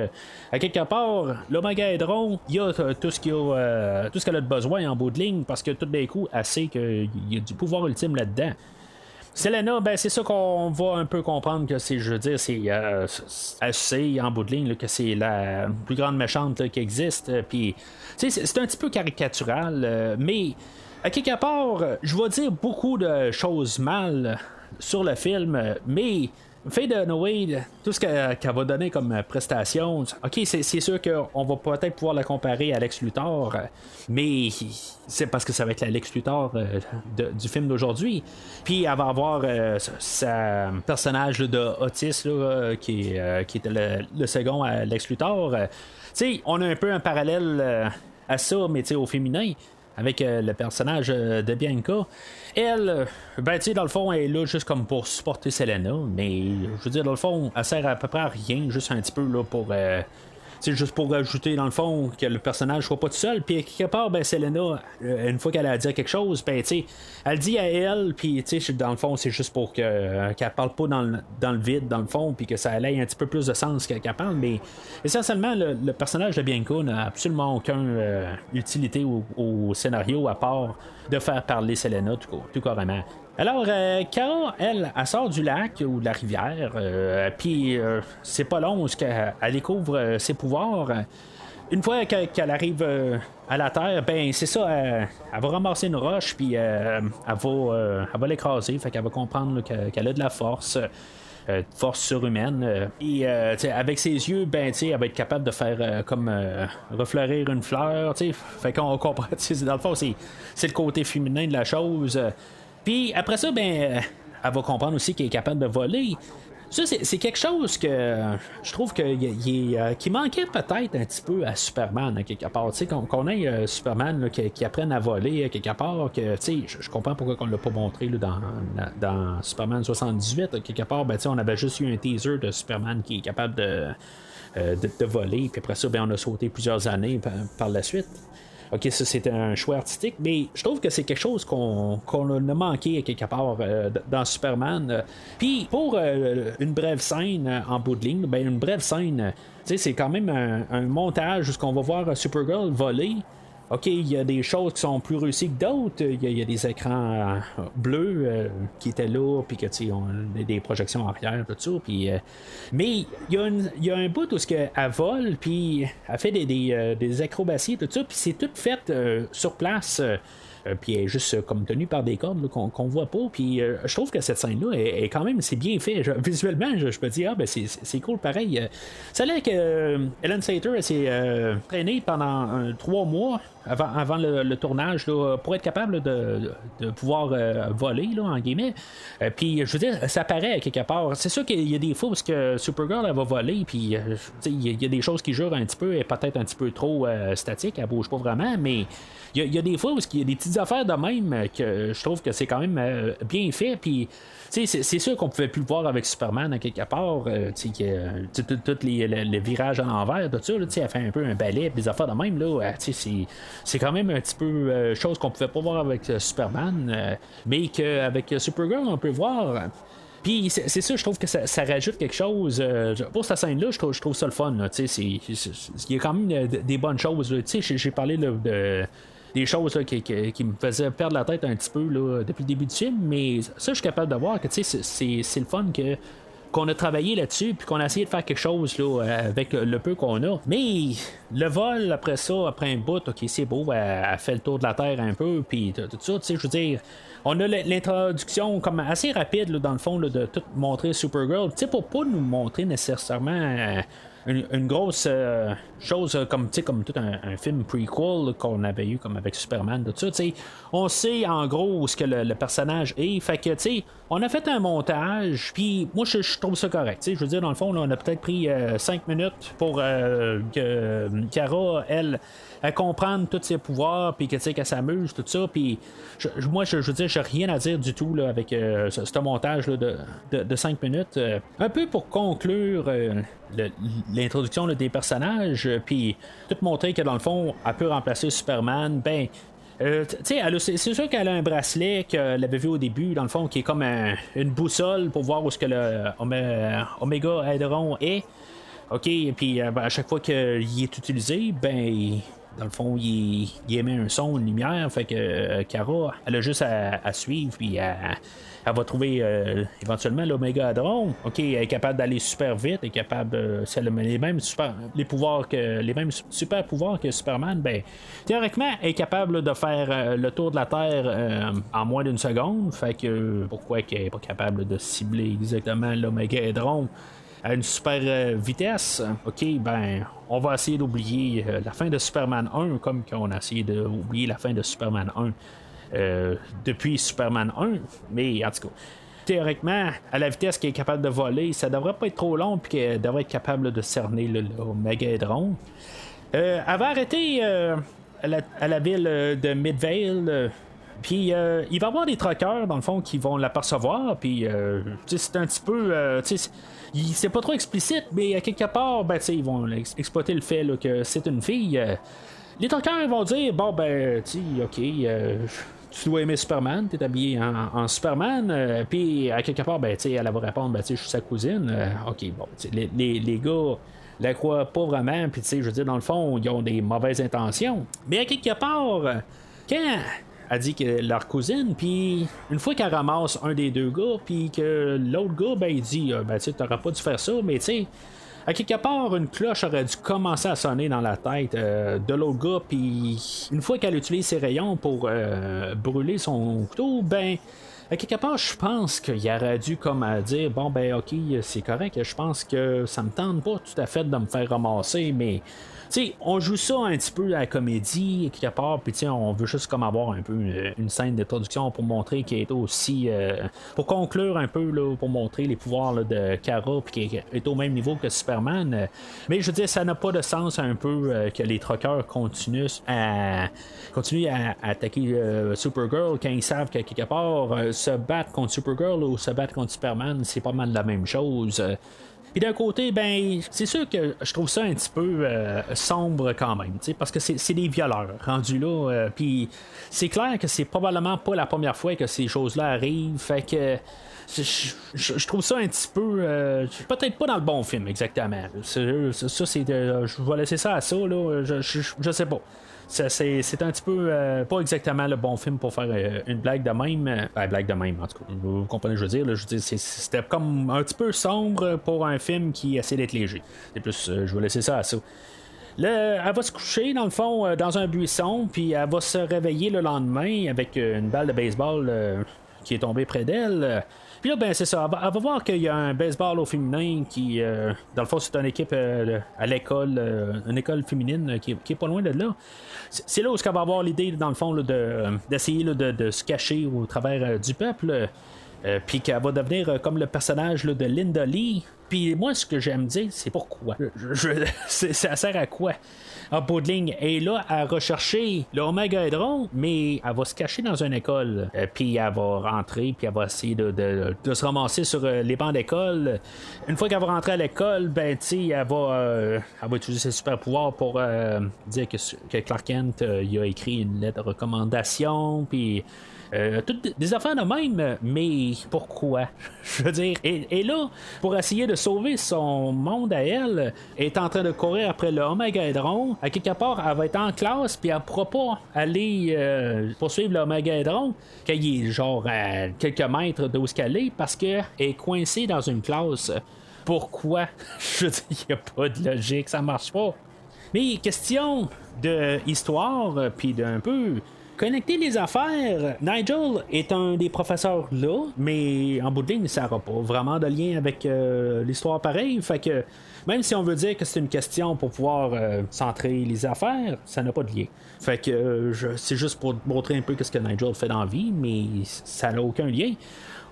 À quelque part, l'Omega-Hedron, il y a tout ce qu'elle a de besoin en bout de ligne, parce que tout d'un coup, elle sait qu'il y a du pouvoir ultime là-dedans. Selena, ben c'est ça qu'on va un peu comprendre que c'est, je veux dire, elle sait en bout de ligne là, que c'est la plus grande méchante là, qui existe. Puis, tu sais, c'est un petit peu caricatural, mais à quelque part, je vais dire beaucoup de choses mal sur le film, mais Faye Dunaway, tout ce qu'elle va donner comme prestation, ok, c'est sûr qu'on va peut-être pouvoir la comparer à Lex Luthor, mais c'est parce que ça va être la Lex Luthor du film d'aujourd'hui. Puis elle va avoir sa personnage là, de Otis là, qui était le second à Lex Luthor. Tu sais, on a un peu un parallèle à ça, mais tu sais, au féminin. Avec le personnage de Bianca. Elle, ben tu sais, dans le fond, elle est là juste comme pour supporter Selena, mais je veux dire, dans le fond, elle sert à peu près à rien, juste un petit peu là pour c'est juste pour ajouter dans le fond que le personnage soit pas tout seul. Puis quelque part, ben Selena, une fois qu'elle a dit quelque chose, ben tu sais, elle dit à elle, puis tu sais, dans le fond, c'est juste pour qu'elle parle pas dans le vide, dans le fond, puis que ça ait un petit peu plus de sens qu'elle parle. Mais essentiellement, le personnage de Bianca n'a absolument aucune utilité au scénario à part de faire parler Selena tout carrément. Alors, Kara, elle sort du lac ou de la rivière, puis c'est pas long qu'elle découvre ses pouvoirs. Une fois qu'elle arrive à la terre, ben c'est ça, elle va ramasser une roche, puis elle va l'écraser, fait qu'elle va comprendre qu'elle a de la force. Force surhumaine. Et avec ses yeux, ben elle va être capable de faire comme refleurir une fleur. Fait qu'on comprend. Dans le fond, c'est le côté féminin de la chose. Puis après ça, ben elle va comprendre aussi qu'elle est capable de voler. Ça, c'est quelque chose que je trouve qui manquait peut-être un petit peu à Superman, à quelque part. Qu'on ait Superman là, qui apprenne à voler à quelque part. Je comprends pourquoi on ne l'a pas montré là, dans Superman 78. À quelque part, ben, on avait juste eu un teaser de Superman qui est capable de voler. Puis après ça, ben, on a sauté plusieurs années par la suite. OK, ça c'est un choix artistique, mais je trouve que c'est quelque chose qu'on a manqué quelque part dans Superman. Puis pour une brève scène en bout de ligne, ben une brève scène, c'est quand même un montage où on va voir Supergirl voler. OK, il y a des choses qui sont plus réussies que d'autres. Il y a des écrans bleus qui étaient là, puis que on a des projections arrière, tout ça. Puis, mais il y a un bout où elle vole, puis elle fait des acrobaties, tout ça, puis c'est tout fait sur place. Puis elle est juste comme tenue par des cordes là, qu'on voit pas. Puis je trouve que cette scène-là est quand même c'est bien fait. Visuellement, je me dis, ben c'est cool pareil. Ça a l'air que Ellen Slater s'est traînée pendant 3 mois avant le tournage là, pour être capable de pouvoir voler, là, en guillemets. Puis je veux dire, ça paraît quelque part. C'est sûr qu'il y a des fois parce que Supergirl elle va voler, puis il y a des choses qui jurent un petit peu, et peut-être un petit peu trop statique, elle bouge pas vraiment, mais il y a des fois où il y a des petites affaires de même que je trouve que c'est quand même bien fait. Puis c'est sûr qu'on pouvait plus le voir avec Superman à quelque part. Tous les virages à l'envers, tout ça, elle fait un peu un ballet, des affaires de même. Là, c'est quand même un petit peu chose qu'on pouvait pas voir avec Superman, mais qu'avec Supergirl, on peut voir. Puis c'est ça, je trouve que ça rajoute quelque chose. Pour cette scène-là, je trouve ça le fun. Il y a quand même des bonnes choses. J'ai parlé des choses là, qui me faisaient perdre la tête un petit peu là, depuis le début du film, mais ça, je suis capable de voir que c'est le fun qu'on a travaillé là-dessus, puis qu'on a essayé de faire quelque chose là, avec le peu qu'on a. Mais le vol, après ça, après un bout, OK, c'est beau, elle fait le tour de la Terre un peu, puis tout ça, je veux dire, on a l'introduction comme assez rapide, là, dans le fond, là, de tout montrer Supergirl, pour pas nous montrer nécessairement une grosse chose comme tout un film prequel là, qu'on avait eu comme avec Superman, tout ça. On sait en gros où ce que le personnage est. Fait que on a fait un montage, puis moi je trouve ça correct. Je veux dire, dans le fond, là, on a peut-être pris 5 minutes pour que Kara, elle comprendre tous ses pouvoirs, puis qu'elle s'amuse, tout ça. Puis moi, je veux dire, j'ai rien à dire du tout là, avec ce montage là, de 5 minutes. Un peu pour conclure l'introduction là, des personnages, puis tout montrer que dans le fond, elle peut remplacer Superman. Ben, c'est sûr qu'elle a un bracelet qu'elle avait vu au début, dans le fond, qui est comme une boussole pour voir où ce que le Omega Hedron est. OK, puis à chaque fois qu'il est utilisé, ben dans le fond, il émet un son, une lumière, fait que Kara, elle a juste à suivre, puis elle va trouver éventuellement l'Oméga Hadron. OK, elle est capable d'aller super vite, elle est capable si elle a les mêmes super pouvoirs que Superman, ben théoriquement, elle est capable de faire le tour de la Terre en moins d'une seconde. Fait que pourquoi qu'elle n'est pas capable de cibler exactement l'Oméga Hadron à une super vitesse? OK, ben on va essayer d'oublier la fin de Superman 1 comme qu'on a essayé d'oublier la fin de Superman 1 depuis Superman 1, mais en tout cas, théoriquement, à la vitesse qu'elle est capable de voler, ça devrait pas être trop long, puis qu'elle devrait être capable de cerner le Megadron. Elle va arrêter à la ville de Midvale. Puis il va y avoir des truckers dans le fond qui vont l'apercevoir, puis c'est un petit peu c'est pas trop explicite, mais à quelque part ben, ils vont exploiter le fait là, que c'est une fille. Les truckers vont dire bon ben OK, tu dois aimer Superman, t'es habillé en Superman, puis à quelque part ben elle va répondre ben je suis sa cousine. OK, bon, les gars la croient pas vraiment, puis je veux dire dans le fond ils ont des mauvaises intentions, mais à quelque part quand elle dit que leur cousine, puis une fois qu'elle ramasse un des deux gars, puis que l'autre gars, ben il dit ben tu t'aurais pas dû faire ça, mais tu sais, à quelque part, une cloche aurait dû commencer à sonner dans la tête de l'autre gars, puis une fois qu'elle utilise ses rayons pour brûler son couteau, ben à quelque part, je pense qu'il aurait dû comme dire bon ben ok, c'est correct, je pense que ça me tente pas tout à fait de me faire ramasser, mais t'sais, on joue ça un petit peu à la comédie, quelque part, puis on veut juste comme avoir un peu une scène d'introduction pour montrer qu'il est aussi pour conclure un peu là, pour montrer les pouvoirs là, de Kara, puis qu'il est au même niveau que Superman. Mais je veux dire, ça n'a pas de sens un peu que les truckers continuent à attaquer Supergirl quand ils savent que quelque part se battre contre Supergirl ou se battre contre Superman, c'est pas mal la même chose. Puis d'un côté, ben, c'est sûr que je trouve ça un petit peu sombre quand même, parce que c'est des violeurs rendus là. Puis c'est clair que c'est probablement pas la première fois que ces choses-là arrivent. Fait que je trouve ça un petit peu. Peut-être pas dans le bon film exactement. Ça, c'est. Je vais laisser ça à ça, là. Je sais pas. C'est un petit peu pas exactement le bon film pour faire une blague de même. Blague de même, en tout cas. Vous comprenez ce que je veux dire? Je veux dire, c'était comme un petit peu sombre pour un film qui essaie d'être léger. C'est plus, je vais laisser ça à ça. Là, elle va se coucher, dans le fond, dans un buisson, puis elle va se réveiller le lendemain avec une balle de baseball qui est tombée près d'elle. Puis là, ben c'est ça. Elle va voir qu'il y a un baseball au féminin qui, dans le fond, c'est une équipe à l'école, une école féminine qui est pas loin de là. C'est là où elle va avoir l'idée, dans le fond, là, d'essayer de se cacher au travers du peuple. Puis qu'elle va devenir comme le personnage là, de Linda Lee. Puis moi, ce que j'aime dire, c'est pourquoi. Ça sert à quoi? En bout de ligne, elle est là à rechercher le Omega Hydron, mais elle va se cacher dans une école. Puis elle va rentrer, puis elle va essayer de se ramasser sur les bancs d'école. Une fois qu'elle va rentrer à l'école, ben, tu sais, elle va utiliser ses super pouvoirs pour dire que Clark Kent il a écrit une lettre de recommandation, puis. Toutes des affaires de même, mais pourquoi? Je veux dire, et là, pour essayer de sauver son monde à elle, est en train de courir après le Omega Hydron. À quelque part, elle va être en classe, puis elle pourra pas aller poursuivre le Omega Hydron, qu'il est genre à quelques mètres d'où qu'elle est, parce qu'elle est coincée dans une classe. Pourquoi? Je veux dire, il n'y a pas de logique, ça marche pas. Mais question de histoire, puis d'un peu. Connecter les affaires, Nigel est un des professeurs là, mais en bout de ligne, ça n'aura pas vraiment de lien avec l'histoire pareille. Fait que même si on veut dire que c'est une question pour pouvoir centrer les affaires, ça n'a pas de lien. Fait que c'est juste pour montrer un peu ce que Nigel fait dans la vie, mais ça n'a aucun lien.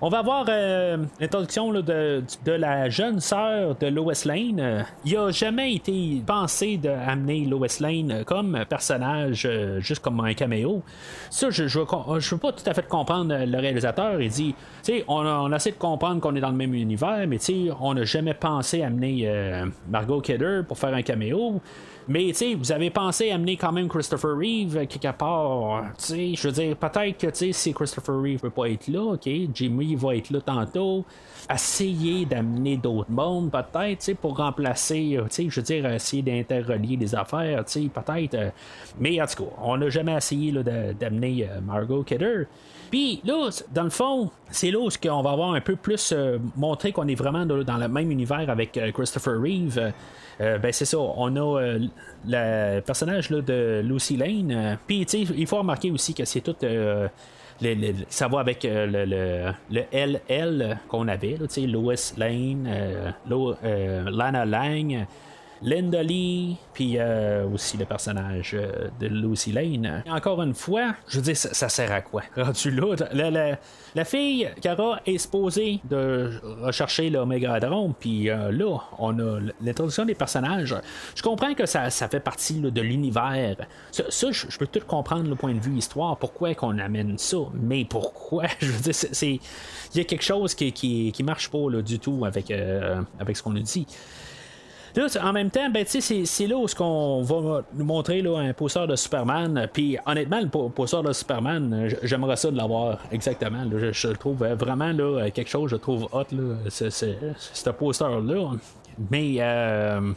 On va avoir l'introduction là, de la jeune sœur de Lois Lane. Il n'a jamais été pensé d'amener Lois Lane comme personnage, juste comme un caméo. Ça, je veux pas tout à fait comprendre le réalisateur. Il dit, tu sais, on essaie de comprendre qu'on est dans le même univers, mais tu sais, on n'a jamais pensé amener Margot Kidder pour faire un caméo. Mais tu sais, vous avez pensé amener quand même Christopher Reeve quelque part. Tu sais, je veux dire, peut-être que tu sais, si Christopher Reeve peut pas être là, ok, Jimmy va être là tantôt. Essayer d'amener d'autres mondes, peut-être, tu sais, pour remplacer, tu sais, je veux dire, essayer d'interrelier les affaires, tu sais, peut-être. Mais en tout cas, on n'a jamais essayé là, d'amener Margot Kidder. Puis là, dans le fond, c'est là où on va avoir un peu plus montré qu'on est vraiment dans le même univers avec Christopher Reeve. Ben c'est ça, on a le personnage là, de Lucy Lane. Puis tu sais, il faut remarquer aussi que c'est tout ça va avec le LL qu'on avait, tu sais, Lois Lane, Lana Lang, Linda Lee, puis aussi le personnage de Lucy Lane. Encore une fois, je veux dire, ça sert à quoi? Rendu là, la fille, Kara, est supposée de rechercher l'Omega Hydron, puis là, on a l'introduction des personnages. Je comprends que ça fait partie là, de l'univers. Ça je peux tout comprendre le point de vue histoire, pourquoi qu'on amène ça, mais pourquoi? Je veux dire, il y a quelque chose qui marche pas là, du tout avec ce qu'on nous dit. Là, en même temps, ben, c'est là où on va nous montrer là, un poster de Superman. Puis honnêtement, le poster de Superman, j'aimerais ça de l'avoir exactement. Là, je le trouve vraiment là, quelque chose, je trouve hot, là, ce poster-là. Mais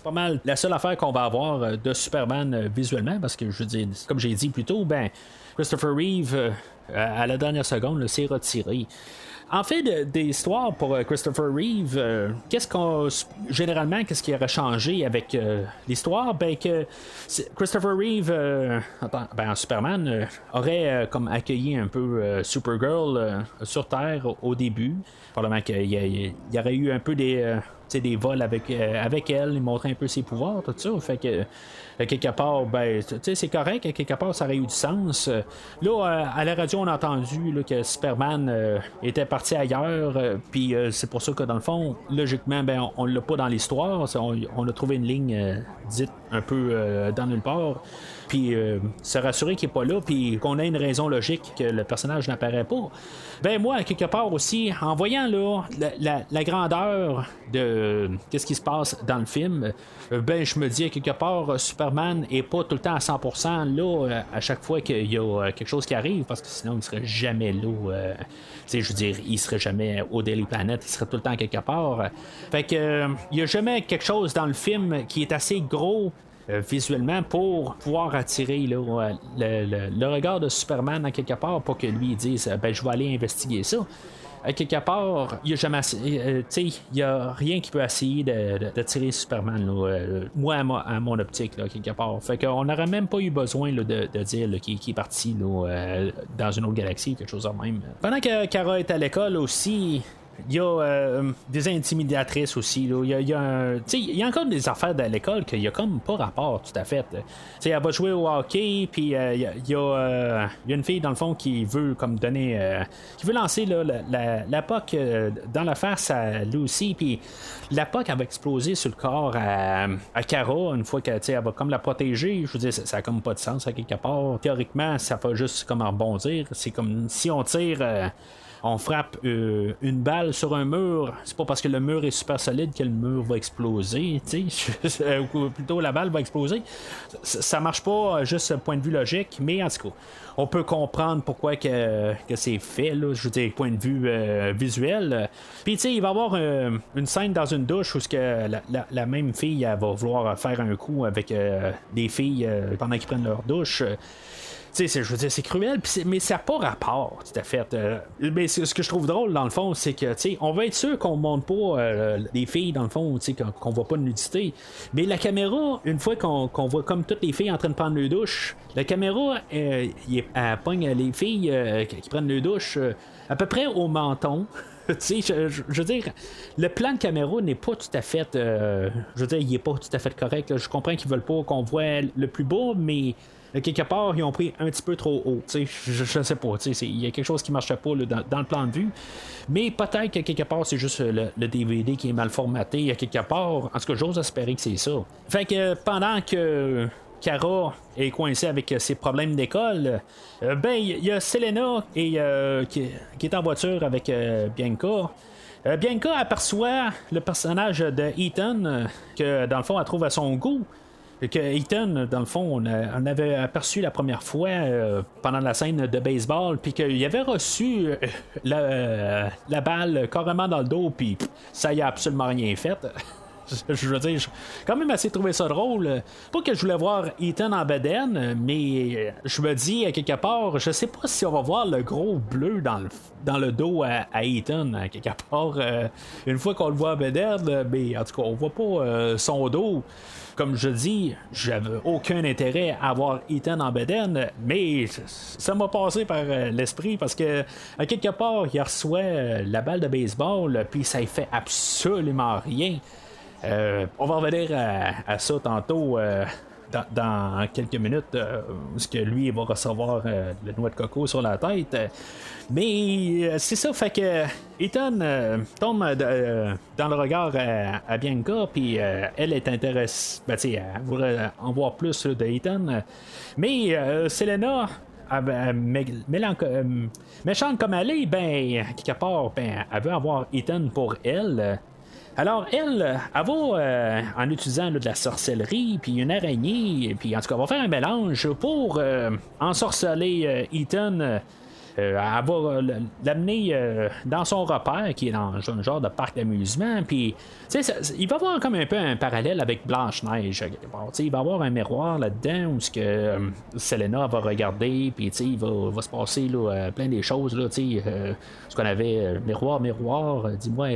pas mal la seule affaire qu'on va avoir de Superman visuellement, parce que je veux dire, comme j'ai dit plus tôt, ben, Christopher Reeve, à la dernière seconde, s'est retiré. En fait, des histoires pour Christopher Reeve, généralement, qu'est-ce qui aurait changé avec l'histoire? Ben, que Christopher Reeve, en Superman, aurait comme accueilli un peu Supergirl sur Terre au début. Probablement qu'il y aurait eu un peu des vols avec elle, il montrait un peu ses pouvoirs, tout ça. Fait que quelque part, ben, c'est correct, quelque part, ça aurait eu du sens. Là, à la radio, on a entendu là, que Superman était parti parti ailleurs, puis c'est pour ça que dans le fond, logiquement, ben, on l'a pas dans l'histoire, on a trouvé une ligne dite un peu dans nulle part, puis se rassurer qu'il n'est pas là, puis qu'on ait une raison logique que le personnage n'apparaît pas. Ben moi, à quelque part aussi, en voyant là la grandeur de qu'est-ce qui se passe dans le film, ben je me dis à quelque part, Superman est pas tout le temps à 100% là à chaque fois qu'il y a quelque chose qui arrive, parce que sinon il serait jamais là. Je veux dire, il serait jamais au Daily Planet, il serait tout le temps quelque part. Fait que il y a jamais quelque chose dans le film qui est assez gros visuellement pour pouvoir attirer là, le regard de Superman à quelque part pour que lui dise ben je vais aller investiguer ça. À quelque part, il n'y a jamais il y a rien qui peut essayer d'attirer Superman là, moi à mon optique là, quelque part. Fait qu'on n'aurait même pas eu besoin là, de dire qu'il est parti là, dans une autre galaxie, quelque chose de même. Pendant que Kara est à l'école aussi, il y a des intimidatrices aussi. Là. Il y a encore des affaires de l'école qu'il y a comme pas rapport tout à fait. Elle va jouer au hockey, puis il y a une fille dans le fond qui veut comme donner. Qui veut lancer là, la POC dans la face à Lucy, puis la POC elle va exploser sur le corps à Kara une fois qu'elle va comme la protéger. Je veux dire, ça a comme pas de sens à quelque part. Théoriquement, ça va juste comme rebondir. C'est comme si on tire. On frappe une balle sur un mur, c'est pas parce que le mur est super solide que le mur va exploser, ou plutôt la balle va exploser. Ça marche pas juste point de vue logique, mais en tout cas, on peut comprendre pourquoi que c'est fait, là, je veux dire, point de vue visuel. Puis, il va y avoir une scène dans une douche où la même fille elle va vouloir faire un coup avec des filles pendant qu'ils prennent leur douche. Je veux dire, c'est cruel, mais ça n'a pas rapport, tout à fait. Mais ce que je trouve drôle, dans le fond, c'est que, on va être sûr qu'on ne monte pas les filles, dans le fond, qu'on ne voit pas de nudité. Mais la caméra, une fois qu'on voit comme toutes les filles en train de prendre le douche, la caméra, elle pogne les filles qui prennent le douche à peu près au menton. Je veux dire, le plan de caméra n'est pas tout à fait. Je veux dire, il est pas tout à fait correct. Là. Je comprends qu'ils veulent pas qu'on voit le plus bas, mais. Quelque part, ils ont pris un petit peu trop haut. Je sais pas. Il y a quelque chose qui ne marchait pas là, dans le plan de vue. Mais peut-être que quelque part, c'est juste le DVD qui est mal formaté. À quelque part, en tout cas, j'ose espérer que c'est ça. Fait que pendant que Kara est coincée avec ses problèmes d'école, ben il y a Selena qui est en voiture avec Bianca. Bianca aperçoit le personnage de Ethan que dans le fond elle trouve à son goût. Que Ethan, dans le fond, on avait aperçu la première fois pendant la scène de baseball, puis qu'il avait reçu la balle carrément dans le dos, puis ça y a absolument rien fait. Je veux dire, j'ai quand même assez trouvé ça drôle. Pas que je voulais voir Ethan en bedaine, mais je me dis, à quelque part, je sais pas si on va voir le gros bleu dans le dos à Ethan, à quelque part. Une fois qu'on le voit en bedaine, mais en tout cas, on voit pas son dos. Comme je dis, j'avais aucun intérêt à avoir Ethan en bedaine, mais ça m'a passé par l'esprit parce que à quelque part, il reçoit la balle de baseball, puis ça ne fait absolument rien. On va revenir à ça tantôt dans quelques minutes, parce que lui il va recevoir le noix de coco sur la tête. Mais c'est ça, fait que Ethan tombe dans le regard à Bianca, puis elle est intéressée, elle voudrait en voir plus de Ethan. Mais Selena, méchante comme elle est, ben, quelque part, ben, elle veut avoir Ethan pour elle. Alors, elle va, en utilisant de la sorcellerie, puis une araignée, puis en tout cas, elle va faire un mélange pour ensorceler Ethan. Elle va l'amener dans son repère, qui est dans un genre de parc d'amusement, puis il va y avoir comme un peu un parallèle avec Blanche-Neige. Il va y avoir un miroir là-dedans où Selena va regarder, puis il va se passer là, plein des choses. Là, ce qu'on avait, miroir, dis-moi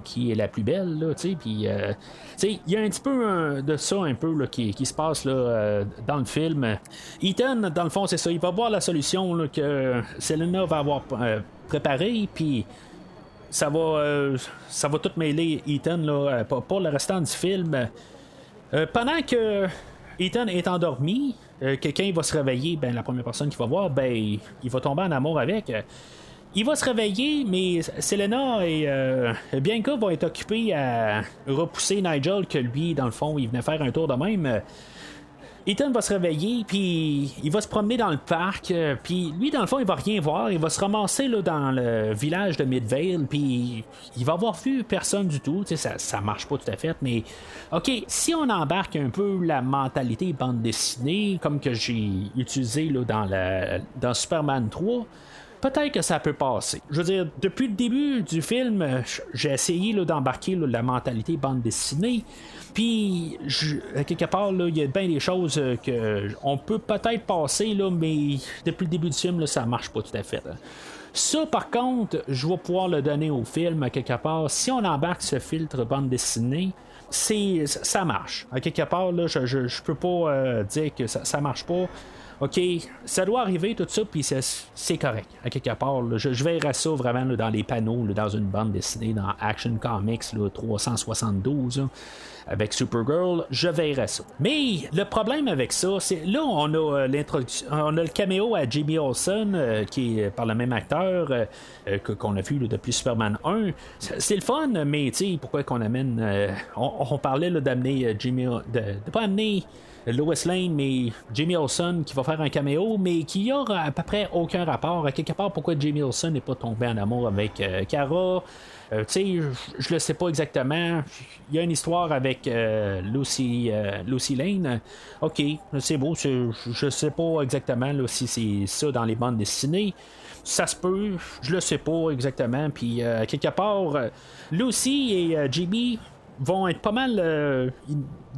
qui est la plus belle. Puis il y a un petit peu de ça un peu là, qui se passe là, dans le film. Ethan, dans le fond, c'est ça. Il va voir la solution là, que Selena va avoir préparée, puis ça va tout mêler Ethan là, pour le restant du film. Pendant que Ethan est endormi, quelqu'un va se réveiller, ben, la première personne qu'il va voir, ben, il va tomber en amour avec. il va se réveiller, mais Selena et Bianca vont être occupés à repousser Nigel, que lui, dans le fond, il venait faire un tour de même. Ethan va se réveiller, puis il va se promener dans le parc, puis lui, dans le fond, il va rien voir. Il va se ramasser là, dans le village de Midvale, puis il va avoir vu personne du tout. Ça marche pas tout à fait, mais OK, si on embarque un peu la mentalité bande dessinée, comme que j'ai utilisé là, dans Superman 3, peut-être que ça peut passer. Je veux dire, depuis le début du film, j'ai essayé là, d'embarquer là, la mentalité bande dessinée. Puis, quelque part, il y a bien des choses que on peut peut-être passer, là, mais depuis le début du film, là, ça marche pas tout à fait. Là. Ça, par contre, je vais pouvoir le donner au film, à quelque part. Si on embarque ce filtre bande dessinée, ça marche. À quelque part, là, je peux pas dire que ça marche pas. OK, ça doit arriver tout ça, puis c'est correct. À quelque part, là, je verrais ça vraiment là, dans les panneaux, là, dans une bande dessinée, dans Action Comics là, 372, là, avec Supergirl, je verrais ça. Mais le problème avec ça, c'est là, on a l'introduction, on a le caméo à Jimmy Olsen, qui est par le même acteur qu'on a vu là, depuis Superman 1. C'est le fun, mais tu sais, pourquoi qu'on amène. On parlait là, d'amener Jimmy. De pas amener. Lois Lane, mais Jimmy Olsen qui va faire un caméo, mais qui aura à peu près aucun rapport. À quelque part, pourquoi Jimmy Olsen n'est pas tombé en amour avec Kara. Tu sais, je le sais pas exactement. Il y a une histoire avec Lucy Lane. OK, c'est beau. Je sais pas exactement là, si c'est ça dans les bandes dessinées. Ça se peut, je le sais pas exactement. Puis, quelque part, Lucy et Jimmy vont être pas mal.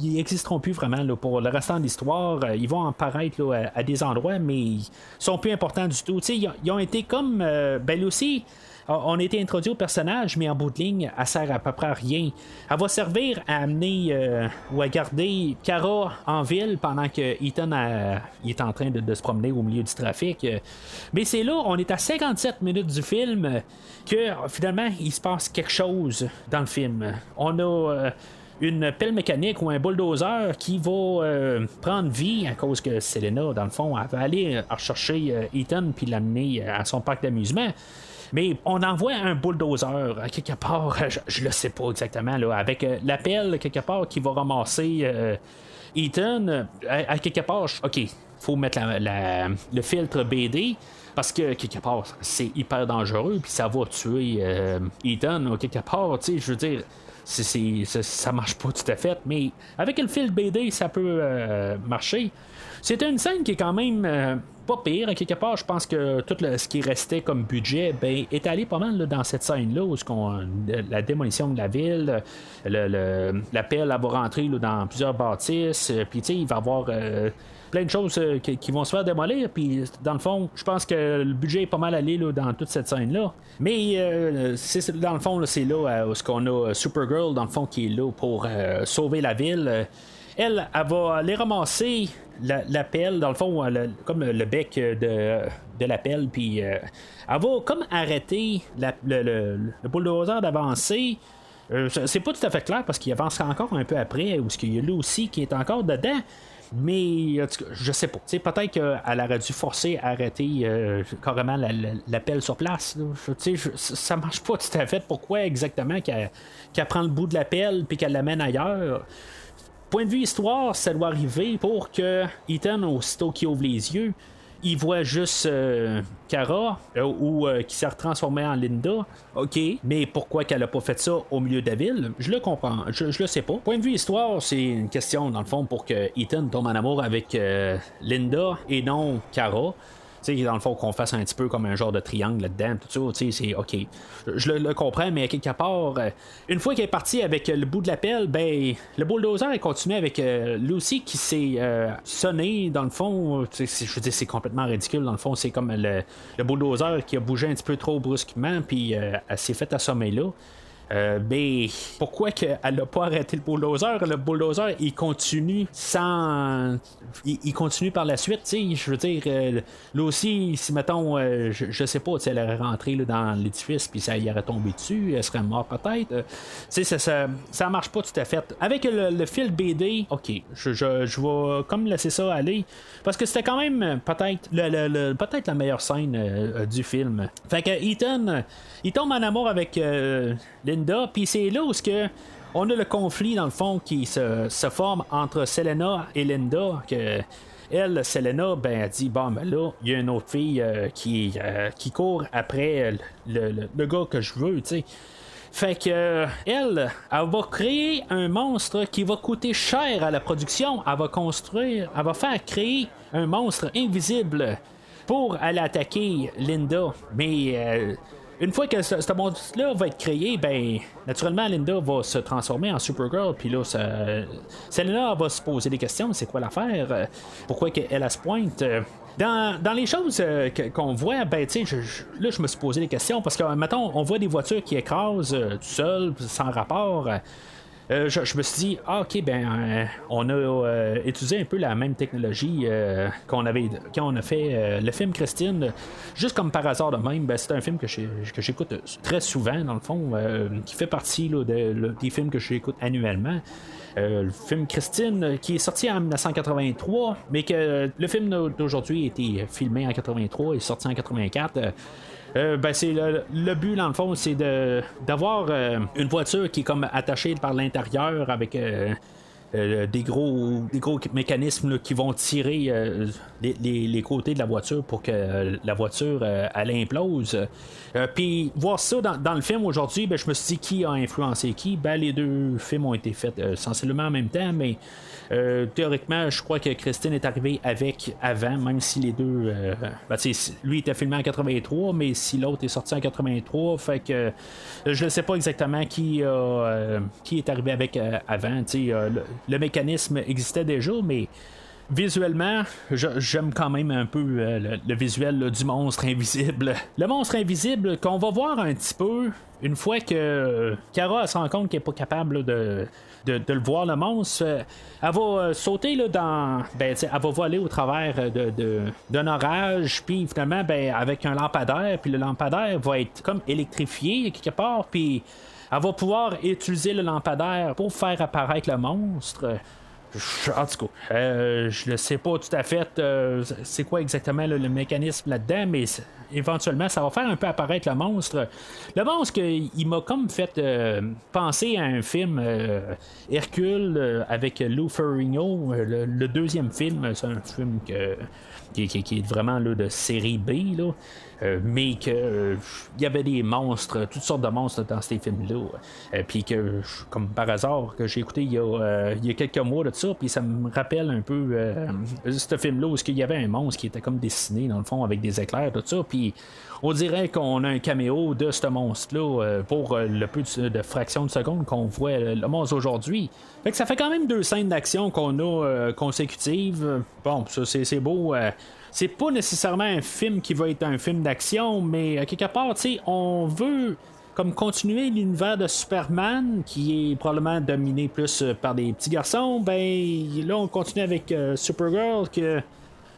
Ils n'existeront plus vraiment là, pour le restant de l'histoire. Ils vont apparaître là, à des endroits, mais ils sont plus importants du tout. Ils ont été comme. Ben aussi. On a été introduit au personnage, mais en bout de ligne, elle sert à peu près à rien. Elle va servir à amener ou à garder Kara en ville pendant que Ethan il est en train de se promener au milieu du trafic. Mais c'est là, on est à 57 minutes du film que finalement, il se passe quelque chose dans le film. On a une pelle mécanique ou un bulldozer qui va prendre vie à cause que Selena, dans le fond, elle va aller rechercher Ethan puis l'amener à son parc d'amusement. Mais on envoie un bulldozer à quelque part, je le sais pas exactement, là, avec la pelle quelque part qui va ramasser Ethan. À quelque part, OK, faut mettre le filtre BD. Parce que, quelque part, c'est hyper dangereux, puis ça va tuer Ethan, quelque part, tu sais, je veux dire, ça marche pas tout à fait, mais avec le fil BD, ça peut marcher. C'était une scène qui est quand même pas pire. À quelque part, je pense que tout ce qui restait comme budget est allé pas mal là, dans cette scène-là, où la démolition de la ville, la pelle elle va rentrer là, dans plusieurs bâtisses, puis tu sais, il va y avoir plein de choses qui vont se faire démolir, puis dans le fond, je pense que le budget est pas mal allé là, dans toute cette scène-là. Mais dans le fond, là, c'est là où on a Supergirl, dans le fond, qui est là pour sauver la ville. Elle va aller ramasser la pelle, dans le fond, comme le bec de la pelle, puis elle va comme arrêter le bulldozer d'avancer. C'est pas tout à fait clair parce qu'il avance encore un peu après, ou ce qu'il y a là aussi qui est encore dedans. Mais je sais pas. Peut-être qu'elle aurait dû forcer à arrêter carrément la pelle sur place. Ça marche pas tout à fait. Pourquoi exactement qu'elle prend le bout de la pelle puis qu'elle l'amène ailleurs? Point de vue histoire, ça doit arriver pour que Ethan, aussitôt qu'il ouvre les yeux, il voit juste Kara ou qui s'est retransformée en Linda. OK, mais pourquoi qu'elle a pas fait ça au milieu de la ville? Je le comprends, je le sais pas. Point de vue histoire, c'est une question dans le fond pour que Ethan tombe en amour avec Linda et non Kara. Tu sais, dans le fond, qu'on fasse un petit peu comme un genre de triangle là-dedans, tout ça, tu sais, c'est OK. Je le comprends, mais à quelque part, une fois qu'elle est partie avec le bout de la pelle, le bulldozer est continué avec Lucy qui s'est sonné, dans le fond, je veux dire, c'est complètement ridicule, dans le fond, c'est comme le bulldozer qui a bougé un petit peu trop brusquement, puis elle s'est fait assommer là. Mais pourquoi qu'elle n'a pas arrêté le bulldozer? Le bulldozer, il continue sans. Il continue par la suite, tu sais. Je veux dire, là aussi, si mettons, je sais pas, si elle aurait rentré là, dans l'édifice puis ça y aurait tombé dessus, elle serait morte peut-être. Tu sais, ça marche pas tout à fait. Avec le fil BD, ok, je vais comme laisser ça aller. Parce que c'était quand même peut-être peut-être la meilleure scène du film. Fait que Ethan, il tombe en amour avec Linda, puis c'est là où on a le conflit dans le fond qui se forme entre Selena et Linda. Que elle, Selena, ben, elle dit bon, ben là, il y a une autre fille qui court après le gars que je veux, tu sais. Fait que elle va créer un monstre qui va coûter cher à la production. Elle va faire créer un monstre invisible pour aller attaquer Linda. Mais une fois que ce monstre-là va être créé, ben naturellement Linda va se transformer en Supergirl. Puis là, Selena va se poser des questions. C'est quoi l'affaire? Pourquoi elle se pointe? Dans les choses qu'on voit, ben tu sais, là je me suis posé des questions parce que mettons, on voit des voitures qui écrasent tout seul, sans rapport. Je me suis dit, ok, ben, on a utilisé un peu la même technologie qu'on avait quand on a fait le film Christine. Juste comme par hasard de même, ben, c'est un film que j'écoute très souvent, dans le fond, qui fait partie là, des films que j'écoute annuellement. Le film Christine qui est sorti en 1983, mais que le film d'aujourd'hui a été filmé en 83 et sorti en 84. Ben c'est le but dans le fond, c'est d'avoir une voiture qui est comme attachée par l'intérieur avec des gros mécanismes là, qui vont tirer les côtés de la voiture pour que la voiture elle implose. Puis voir ça dans le film aujourd'hui, ben, je me suis dit qui a influencé qui. Ben, les deux films ont été faits sensiblement en même temps, mais théoriquement, je crois que Christine est arrivée avant, même si les deux. Ben, lui était filmé en 83, mais si l'autre est sorti en 83, fait que je ne sais pas exactement qui est arrivé avec avant. Le mécanisme existait déjà, mais visuellement, j'aime quand même un peu le visuel là, du monstre invisible. Le monstre invisible qu'on va voir un petit peu une fois que Kara se rend compte qu'elle n'est pas capable là, de le voir, le monstre. Elle va sauter là, elle va voler au travers d'un orage, puis finalement, ben, avec un lampadaire, puis le lampadaire va être comme électrifié quelque part, puis elle va pouvoir utiliser le lampadaire pour faire apparaître le monstre. En tout cas, je ne sais pas tout à fait c'est quoi exactement le mécanisme là-dedans, mais éventuellement, ça va faire un peu apparaître le monstre. Le monstre, il m'a comme fait penser à un film Hercule avec Lou Ferrigno, le deuxième film. C'est un film qui est vraiment là, de série B, là. Mais que il y avait des monstres, toutes sortes de monstres dans ces films-là. Puis que, comme par hasard, que j'ai écouté il y a quelques mois de ça, puis ça me rappelle un peu ce film-là où il y avait un monstre qui était comme dessiné dans le fond avec des éclairs, tout ça. Puis on dirait qu'on a un caméo de ce monstre-là pour le peu de fraction de seconde qu'on voit le monstre aujourd'hui. Fait que ça fait quand même 2 scènes d'action qu'on a consécutives. Bon, ça c'est beau. C'est pas nécessairement un film qui va être un film d'action, mais quelque part, tu sais, on veut comme continuer l'univers de Superman qui est probablement dominé plus par des petits garçons. Ben là, on continue avec Supergirl que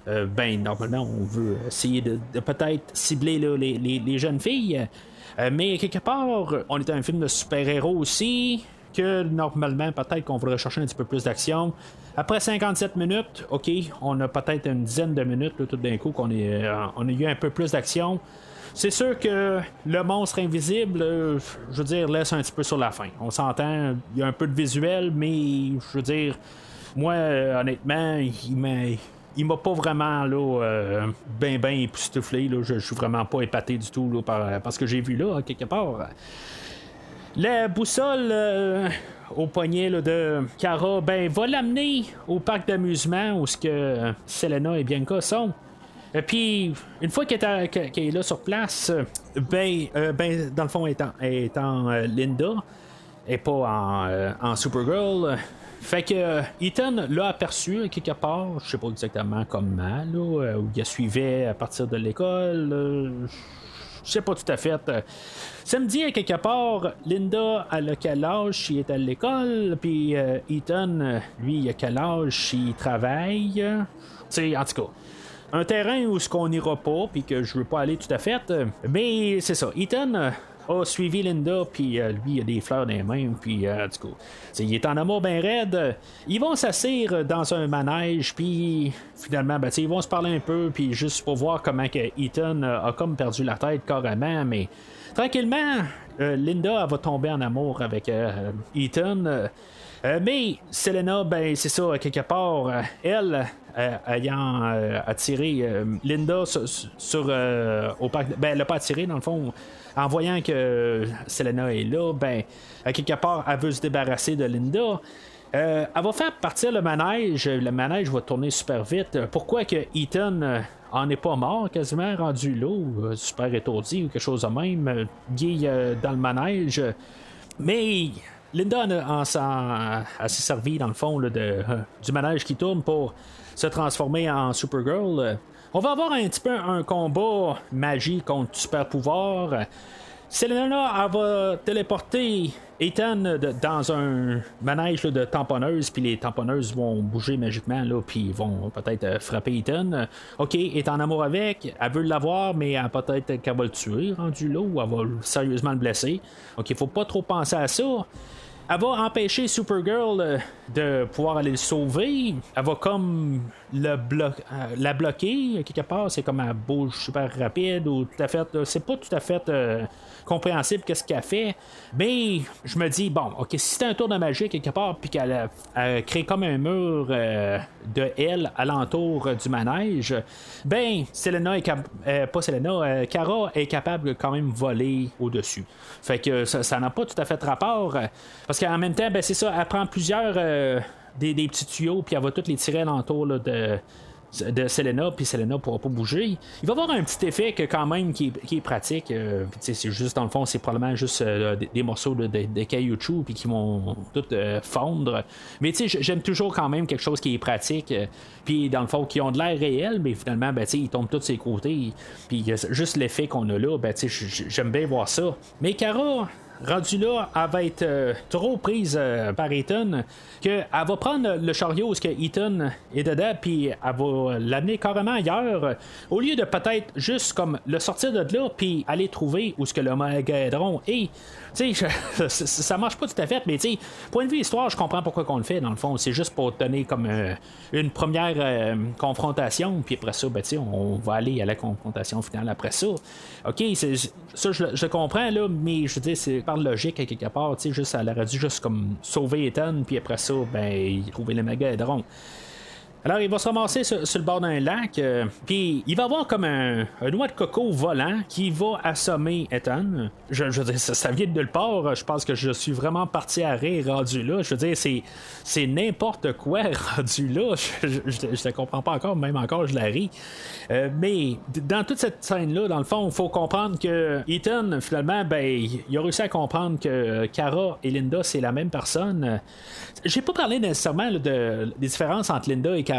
ben normalement on veut essayer de peut-être cibler là, les jeunes filles. Mais quelque part, on est un film de super-héros aussi, que normalement peut-être qu'on voudrait chercher un petit peu plus d'action. Après 57 minutes, ok, on a peut-être une dizaine de minutes là, tout d'un coup on a eu un peu plus d'action. C'est sûr que le monstre invisible, je veux dire, laisse un petit peu sur la fin. On s'entend, il y a un peu de visuel, mais je veux dire, moi honnêtement, il m'a pas vraiment là, ben époustouflé. Je suis vraiment pas épaté du tout là, par ce que j'ai vu là, quelque part. La boussole au poignet là, de Kara, ben, va l'amener au parc d'amusement où ce que Selena et Bianca sont. Puis, une fois qu'elle est là sur place, dans le fond, étant Linda, et pas en Supergirl. Fait que Ethan l'a aperçu quelque part, je sais pas exactement comment, là, où il la suivait à partir de l'école. je sais pas tout à fait. Ça me dit à quelque part, Linda, elle a quel âge il est à l'école, puis Ethan, lui, il a quel âge il travaille. Tu sais, en tout cas. Un terrain où ce qu'on n'ira pas, puis que je veux pas aller tout à fait. Mais c'est ça. Ethan a suivi Linda, puis lui, il a des fleurs dans les mains, puis du coup, il est en amour bien raide. Ils vont s'asseoir dans un manège, puis finalement, ils vont se parler un peu, puis juste pour voir comment que Ethan a comme perdu la tête carrément, mais tranquillement, Linda elle va tomber en amour avec Ethan. Mais Selena, c'est ça, quelque part, elle, ayant attiré Linda sur au parc. Elle l'a pas attiré, dans le fond. En voyant que Selena est là, quelque part, elle veut se débarrasser de Linda. Elle va faire partir le manège. Le manège va tourner super vite. Pourquoi que Ethan en est pas mort, quasiment rendu là, ou super étourdi, ou quelque chose de même, Guy dans le manège. Mais Linda elle s'est servi, dans le fond, là, du manège qui tourne pour se transformer en Supergirl. On va avoir un petit peu un combat magie contre super pouvoir. Selena, elle va téléporter Ethan dans un manège là, de tamponneuses, puis les tamponneuses vont bouger magiquement, là, puis vont peut-être frapper Ethan. Ok, elle est en amour avec, elle veut l'avoir, mais elle peut-être qu'elle va le tuer rendu là, ou elle va sérieusement le blesser. Ok, faut pas trop penser à ça. Elle va empêcher Supergirl de pouvoir aller le sauver. Elle va comme la bloquer quelque part. C'est comme elle bouge super rapide ou tout à fait. C'est pas tout à fait compréhensible qu'est-ce qu'elle fait. Mais je me dis, bon, ok, si c'est un tour de magie quelque part, puis qu'elle crée comme un mur de elle alentour du manège, Selena pas Selena, Kara est capable de quand même voler au-dessus. Fait que ça n'a pas tout à fait rapport. Parce qu'en même temps, c'est ça, elle prend plusieurs des petits tuyaux, puis elle va tous les tirer alentour là, de Selena, puis Selena ne pourra pas bouger. Il va y avoir un petit effet que quand même qui est pratique. C'est juste, dans le fond, c'est probablement juste des morceaux de caoutchouc puis qui vont tout fondre. Mais j'aime toujours quand même quelque chose qui est pratique. Puis dans le fond, qui ont de l'air réel, mais finalement, ils tombent tous ses côtés. Puis juste l'effet qu'on a là, j'aime bien voir ça. Mais Kara, rendu là, elle va être trop prise par Ethan qu'elle va prendre le chariot où Ethan est dedans, puis elle va l'amener carrément ailleurs, au lieu de peut-être juste comme le sortir de là, puis aller trouver où ce que le Magadron est. Ça marche pas tout à fait, mais point de vue histoire, je comprends pourquoi on le fait. Dans le fond, c'est juste pour donner comme une première confrontation, puis après ça, on va aller à la confrontation finale après ça. Ok, ça je comprends là, mais je veux dire, c'est par logique à quelque part, juste elle aurait dû juste comme sauver Ethan, puis après ça, trouver le Magadron. Alors, il va se ramasser sur le bord d'un lac, puis il va avoir comme un noix de coco volant qui va assommer Ethan. Je veux dire, ça vient de nulle part. Je pense que je suis vraiment parti à rire rendu là. Je veux dire, c'est n'importe quoi rendu là. Je ne comprends pas encore, même encore, je la ris. Mais dans toute cette scène-là, dans le fond, il faut comprendre que Ethan, finalement, il a réussi à comprendre que Kara et Linda, c'est la même personne. J'ai pas parlé nécessairement là, des différences entre Linda et Kara.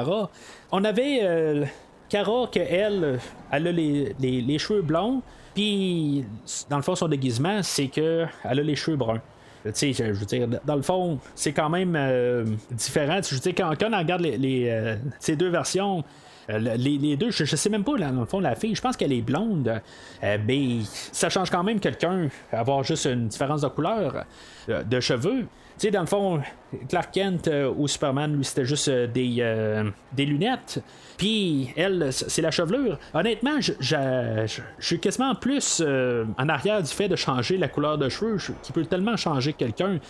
On avait Kara, qu'elle a les cheveux blonds, puis dans le fond, son déguisement, c'est qu'elle a les cheveux bruns. Je veux dire, dans le fond, c'est quand même différent. Je veux dire, quand on regarde ces deux versions, les deux, je sais même pas, là, dans le fond, la fille, je pense qu'elle est blonde. Mais ça change quand même quelqu'un, avoir juste une différence de couleur de cheveux. Dans le fond, Clark Kent ou Superman, lui, c'était juste des lunettes. Puis elle, c'est la chevelure. Honnêtement, je suis quasiment plus en arrière du fait de changer la couleur de cheveux, qui peut tellement changer quelqu'un.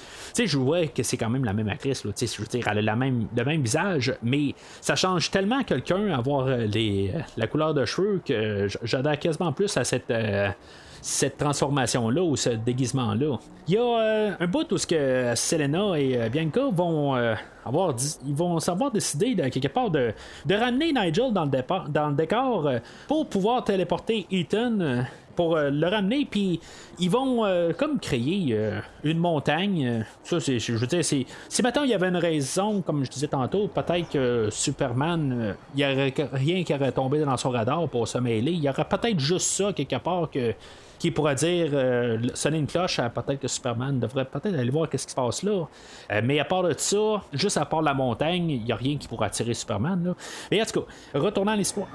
Je vois que c'est quand même la même actrice. Là, je veux dire, elle a le même visage, mais ça change tellement quelqu'un avoir la couleur de cheveux que j'adhère quasiment plus à cette transformation-là ou ce déguisement-là. Il y a un bout où ce que Selena et Bianca vont s'avoir décidé de quelque part de ramener Nigel dans le décor pour pouvoir téléporter Ethan pour le ramener, puis ils vont comme créer une montagne. Ça, je veux dire, si maintenant il y avait une raison, comme je disais tantôt, peut-être que Superman, il n'y aurait rien qui aurait tombé dans son radar pour se mêler. Il y aurait peut-être juste ça quelque part que qui pourrait dire sonner une cloche à peut-être que Superman devrait peut-être aller voir qu'est-ce qui se passe là. Mais à part de ça, juste à part la montagne, il n'y a rien qui pourrait attirer Superman. Là. Mais en tout cas, en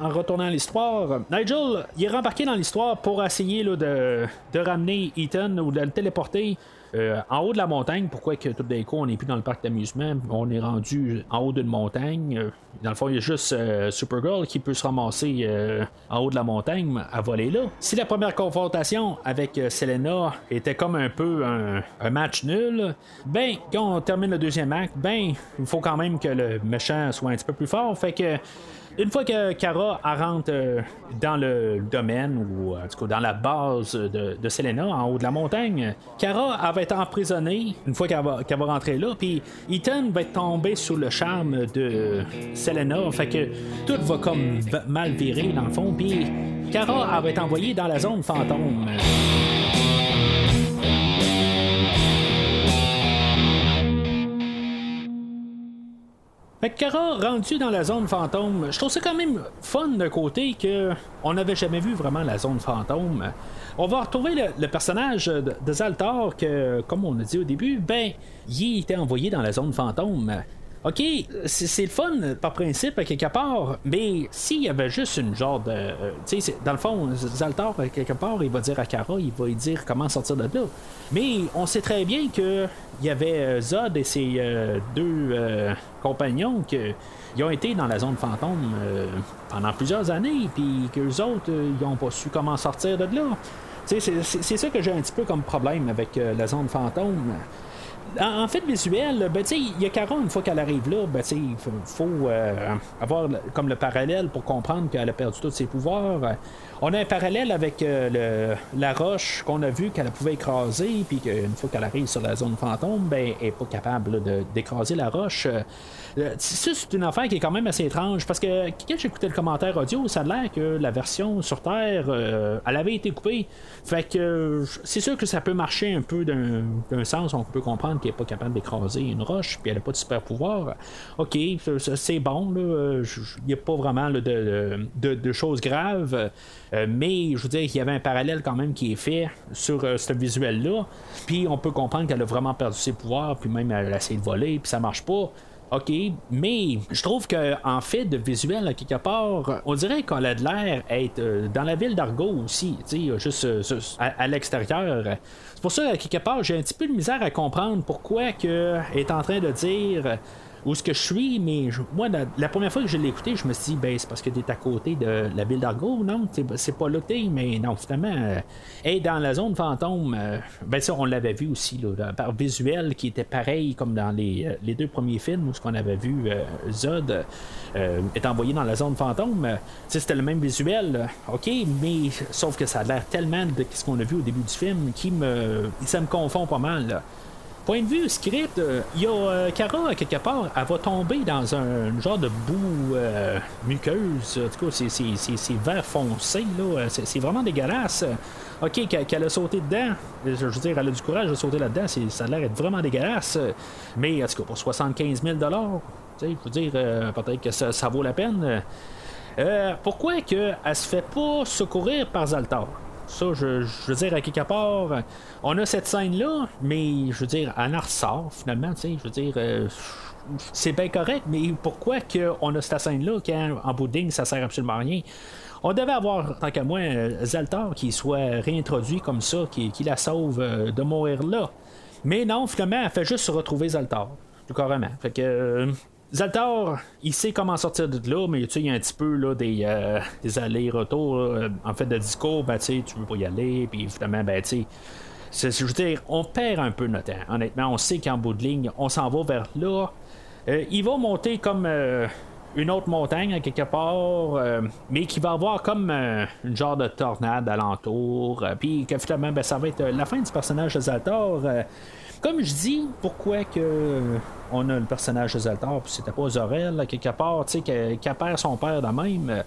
retournant à l'histoire, Nigel, il est rembarqué dans l'histoire pour essayer là, de ramener Ethan ou de le téléporter en haut de la montagne. Pourquoi que tout d'un coup on n'est plus dans le parc d'amusement, on est rendu en haut d'une montagne. Dans le fond, il y a juste Supergirl qui peut se ramasser en haut de la montagne à voler là. Si la première confrontation avec Selena était comme un peu un match nul, ben quand on termine le deuxième acte, ben il faut quand même que le méchant soit un petit peu plus fort. Fait que une fois que Kara rentre dans le domaine, ou en tout cas dans la base de Selena, en haut de la montagne, Kara elle va être emprisonnée une fois qu'elle va rentrer là, puis Ethan va être tombé sous le charme de Selena, fait que tout va comme mal virer dans le fond, puis Kara elle va être envoyée dans la zone fantôme. Fait que Kara, rendue dans la zone fantôme, je trouve ça quand même fun d'un côté que on n'avait jamais vu vraiment la zone fantôme. On va retrouver le personnage de Zaltar que, comme on a dit au début, ben, il était envoyé dans la zone fantôme. OK, c'est le fun par principe à quelque part, mais s'il y avait juste une genre de... tu sais, dans le fond, Zaltar, à quelque part, il va dire à Kara, il va lui dire comment sortir de là. Mais on sait très bien que il y avait Zod et ses deux compagnons qui ont été dans la zone fantôme pendant plusieurs années, puis qu'eux autres, ils n'ont pas su comment sortir de là. Tu sais, c'est ça que j'ai un petit peu comme problème avec la zone fantôme. En fait visuel, ben, il y a Kara, une fois qu'elle arrive là, ben, il faut avoir comme le parallèle pour comprendre qu'elle a perdu tous ses pouvoirs. On a un parallèle avec la roche qu'on a vu qu'elle pouvait écraser, puis qu'une fois qu'elle arrive sur la zone fantôme, ben, elle n'est pas capable là, d'écraser la roche. Ça, c'est une affaire qui est quand même assez étrange, parce que quand j'écoutais le commentaire audio, ça a l'air que la version sur Terre, elle avait été coupée. Fait que c'est sûr que ça peut marcher un peu d'un sens, on peut comprendre qu'elle n'est pas capable d'écraser une roche, puis elle n'a pas de super pouvoir. Ok, c'est bon, il n'y a pas vraiment là, de choses graves, mais je veux dire, il y avait un parallèle quand même qui est fait sur ce visuel-là, puis on peut comprendre qu'elle a vraiment perdu ses pouvoirs, puis même elle a essayé de voler, puis ça marche pas. OK, mais je trouve qu'en fait de visuel, à quelque part, on dirait qu'on a de l'air être dans la ville d'Argo aussi, juste à l'extérieur. C'est pour ça, à quelque part, j'ai un petit peu de misère à comprendre pourquoi que est en train de dire où est-ce que je suis, mais moi, la première fois que je l'ai écouté, je me suis dit, ben, c'est parce que t'es à côté de la ville d'Argo, non? C'est pas là que t'es, mais non, finalement, dans la zone fantôme, ben, ça, on l'avait vu aussi, là, par visuel, qui était pareil comme dans les deux premiers films, où ce qu'on avait vu Zod est envoyé dans la zone fantôme. C'était le même visuel, ok, mais sauf que ça a l'air tellement de ce qu'on a vu au début du film, ça me confond pas mal, là. Point de vue script, il y a Kara, quelque part, elle va tomber dans un genre de boue muqueuse. En tout cas, c'est vert foncé, là. C'est vraiment dégueulasse. OK, qu'elle a sauté dedans, je veux dire, elle a du courage de sauter là-dedans, ça a l'air d'être vraiment dégueulasse. Mais, en tout cas, pour 75 000 je veux dire, peut-être que ça vaut la peine. Pourquoi qu'elle se fait pas secourir par Zaltar? Ça, je veux dire, à quelque part, on a cette scène-là, mais je veux dire, elle en ressort finalement, tu sais, je veux dire, c'est bien correct, mais pourquoi qu'on a cette scène-là quand en bout de ligne, ça sert absolument à rien? On devait avoir, tant qu'à moi, Zaltar qui soit réintroduit comme ça, qui la sauve de mourir là. Mais non, finalement, elle fait juste se retrouver Zaltar, tout carrément. Fait que... Zaltar, il sait comment sortir de là, mais il y a un petit peu là, des allers-retours. En fait, de discours, ben, tu veux pas y aller, puis finalement, ben, je veux dire, on perd un peu notre temps. Honnêtement, on sait qu'en bout de ligne, on s'en va vers là. Il va monter comme une autre montagne, à quelque part, mais qui va avoir comme une genre de tornade alentour. Puis que finalement, ben, ça va être la fin du personnage de Zaltar. Comme je dis, pourquoi que on a le personnage de Zaltar, puis c'était pas Zor-El, à quelque part, tu sais, qu'elle perd son père de même.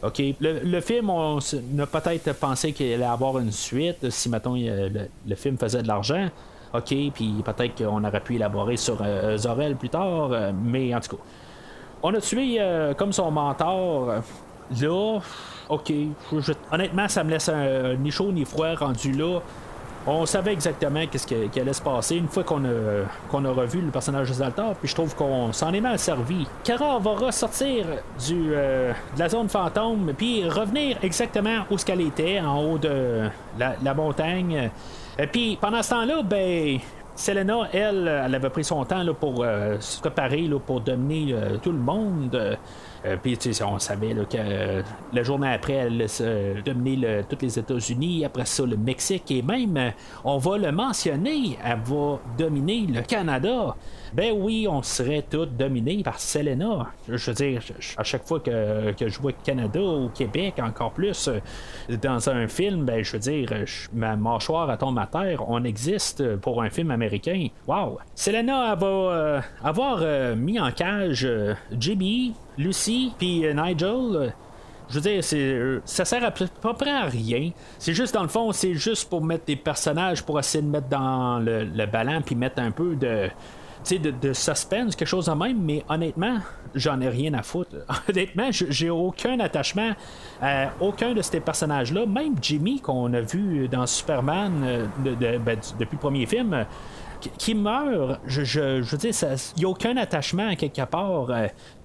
OK. Le film, on a peut-être pensé qu'il allait avoir une suite, si, mettons, le film faisait de l'argent. OK, puis peut-être qu'on aurait pu élaborer sur Zor-El plus tard, mais en tout cas. On a tué comme son mentor là, ok, honnêtement, ça me laisse ni chaud ni froid rendu là. On savait exactement qu'est-ce qui allait se passer une fois qu'on a revu le personnage de Zaltar, puis je trouve qu'on s'en est mal servi. Kara va ressortir de la zone fantôme, puis revenir exactement où ce qu'elle était, en haut de la montagne. Et puis pendant ce temps-là, ben Selena, elle avait pris son temps là, pour se préparer là, pour dominer tout le monde. Puis on savait là, que la journée après, elle laisse dominer tous les États-Unis, après ça le Mexique, et même, on va le mentionner, elle va dominer le Canada. Ben oui, on serait tous dominés par Selena. Je veux dire, à chaque fois que je vois Canada ou Québec, encore plus, dans un film, ben je veux dire, ma mâchoire à tombe à terre, on existe pour un film américain. Wow! Selena, elle va avoir mis en cage JB, Lucy, puis Nigel. Je veux dire, ça sert à peu près à rien. C'est juste, dans le fond, c'est juste pour mettre des personnages, pour essayer de mettre dans le ballon, puis mettre un peu de suspense, quelque chose de même, mais honnêtement, j'en ai rien à foutre. Honnêtement, j'ai aucun attachement à aucun de ces personnages-là. Même Jimmy, qu'on a vu dans Superman depuis le premier film, qui meurt, je veux dire, il n'y a aucun attachement à quelque part.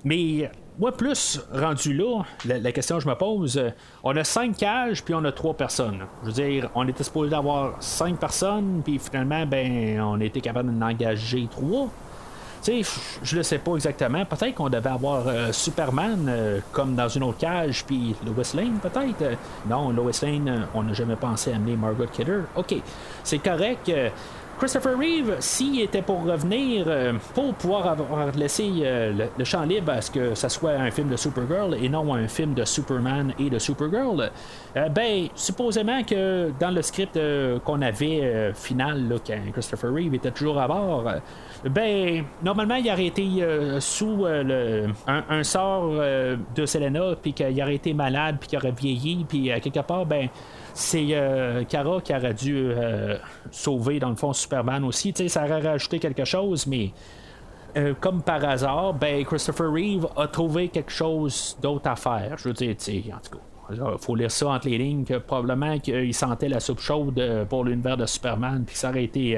Mais moi, plus rendu là, la question que je me pose, on a 5 cages, puis on a 3 personnes. Je veux dire, on était supposé d'avoir 5 personnes, puis finalement, ben, on était capable d'en engager 3. Tu sais, je le sais pas exactement. Peut-être qu'on devait avoir Superman comme dans une autre cage, puis Lois Lane, peut-être. Non, Lois Lane, on n'a jamais pensé à amener Margot Kidder. OK, c'est correct. Christopher Reeve, s'il était pour revenir, pour pouvoir avoir laissé le champ libre à ce que ça soit un film de Supergirl et non un film de Superman et de Supergirl, ben, supposément que dans le script qu'on avait final, là, quand Christopher Reeve était toujours à bord, ben, normalement, il aurait été sous un sort de Selena, puis qu'il aurait été malade, puis qu'il aurait vieilli, puis quelque part, ben, c'est Kara qui aurait dû sauver, dans le fond, Superman aussi. T'sais, ça aurait rajouté quelque chose, mais comme par hasard, ben, Christopher Reeve a trouvé quelque chose d'autre à faire. Je veux dire, en tout cas, il faut lire ça entre les lignes, que probablement qu'il sentait la soupe chaude pour l'univers de Superman, puis ça aurait été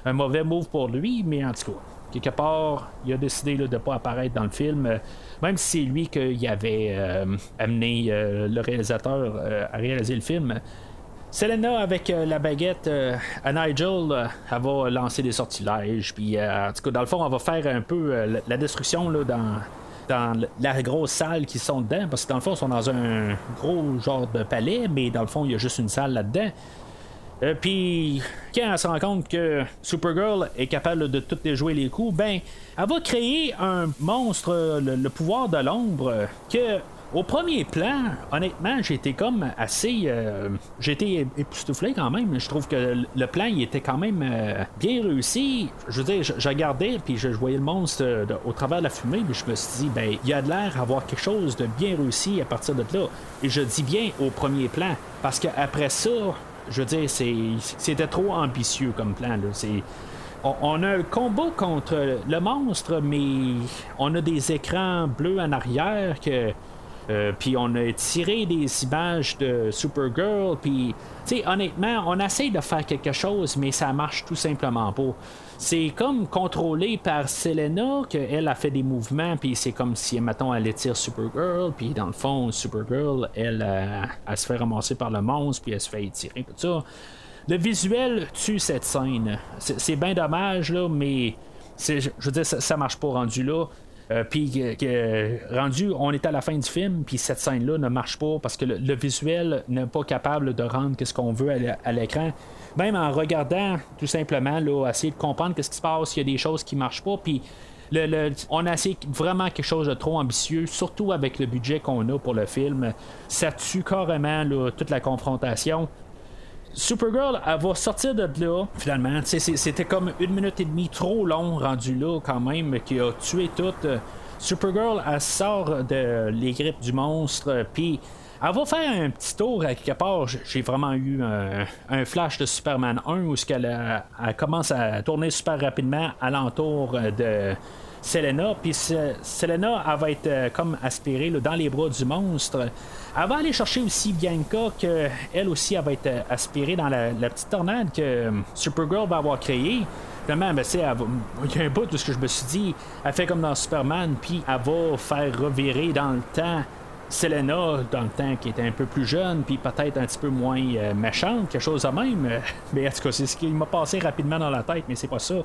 un mauvais move pour lui, mais en tout cas, quelque part, il a décidé là, de ne pas apparaître dans le film, même si c'est lui qui avait amené le réalisateur à réaliser le film. Selena, avec la baguette à Nigel, elle va lancer des sortilèges, puis en tout cas, dans le fond, elle va faire un peu la destruction là, dans la grosse salle qui sont dedans, parce que dans le fond, ils sont dans un gros genre de palais, mais dans le fond, il y a juste une salle là-dedans. Puis, quand elle se rend compte que Supergirl est capable de tout déjouer les coups, ben, elle va créer un monstre, le pouvoir de l'ombre, que, au premier plan, honnêtement, j'ai été comme assez. J'ai été époustouflé quand même. Je trouve que le plan, il était quand même bien réussi. Je veux dire, je regardais, puis je voyais le monstre au travers de la fumée, puis je me suis dit, ben, il y a de l'air d'avoir quelque chose de bien réussi à partir de là. Et je dis bien au premier plan, parce qu'après ça, je veux dire, c'était trop ambitieux comme plan. Là. On a un combat contre le monstre, mais on a des écrans bleus en arrière que. Puis on a tiré des images de Supergirl, puis tu sais, honnêtement, on essaye de faire quelque chose, mais ça marche tout simplement pas. C'est comme contrôlé par Selena, qu'elle a fait des mouvements, puis c'est comme si, mettons, elle étire Supergirl, puis dans le fond, Supergirl, elle se fait ramasser par le monstre, puis elle se fait étirer, tout ça. Le visuel tue cette scène. C'est bien dommage, là, mais je veux dire, ça marche pas rendu là. Puis rendu, on est à la fin du film, puis cette scène-là ne marche pas parce que le visuel n'est pas capable de rendre ce qu'on veut à l'écran. Même en regardant, tout simplement, là, essayer de comprendre ce qui se passe, il y a des choses qui marchent pas, puis on a essayé vraiment quelque chose de trop ambitieux, surtout avec le budget qu'on a pour le film. Ça tue carrément là, toute la confrontation. Supergirl, elle va sortir de là, finalement. C'était comme 1 minute et demie trop long rendu là, quand même, qui a tué tout. Supergirl, elle sort de les grippes du monstre, puis Elle va faire un petit tour à quelque part. J'ai vraiment eu un flash de Superman 1 où elle commence à tourner super rapidement alentour de Selena. Puis Selena, elle va être comme aspirée là, dans les bras du monstre. Elle va aller chercher aussi Bianca, que elle aussi, elle va être aspirée dans la petite tornade que Supergirl va avoir créée. Finalement, ben, il y a un bout de ce que je me suis dit, elle fait comme dans Superman, puis elle va faire revirer dans le temps Selena, dans le temps qui était un peu plus jeune, puis peut-être un petit peu moins méchante, quelque chose de même. Mais en tout cas, c'est ce qui m'a passé rapidement dans la tête, mais c'est pas ça.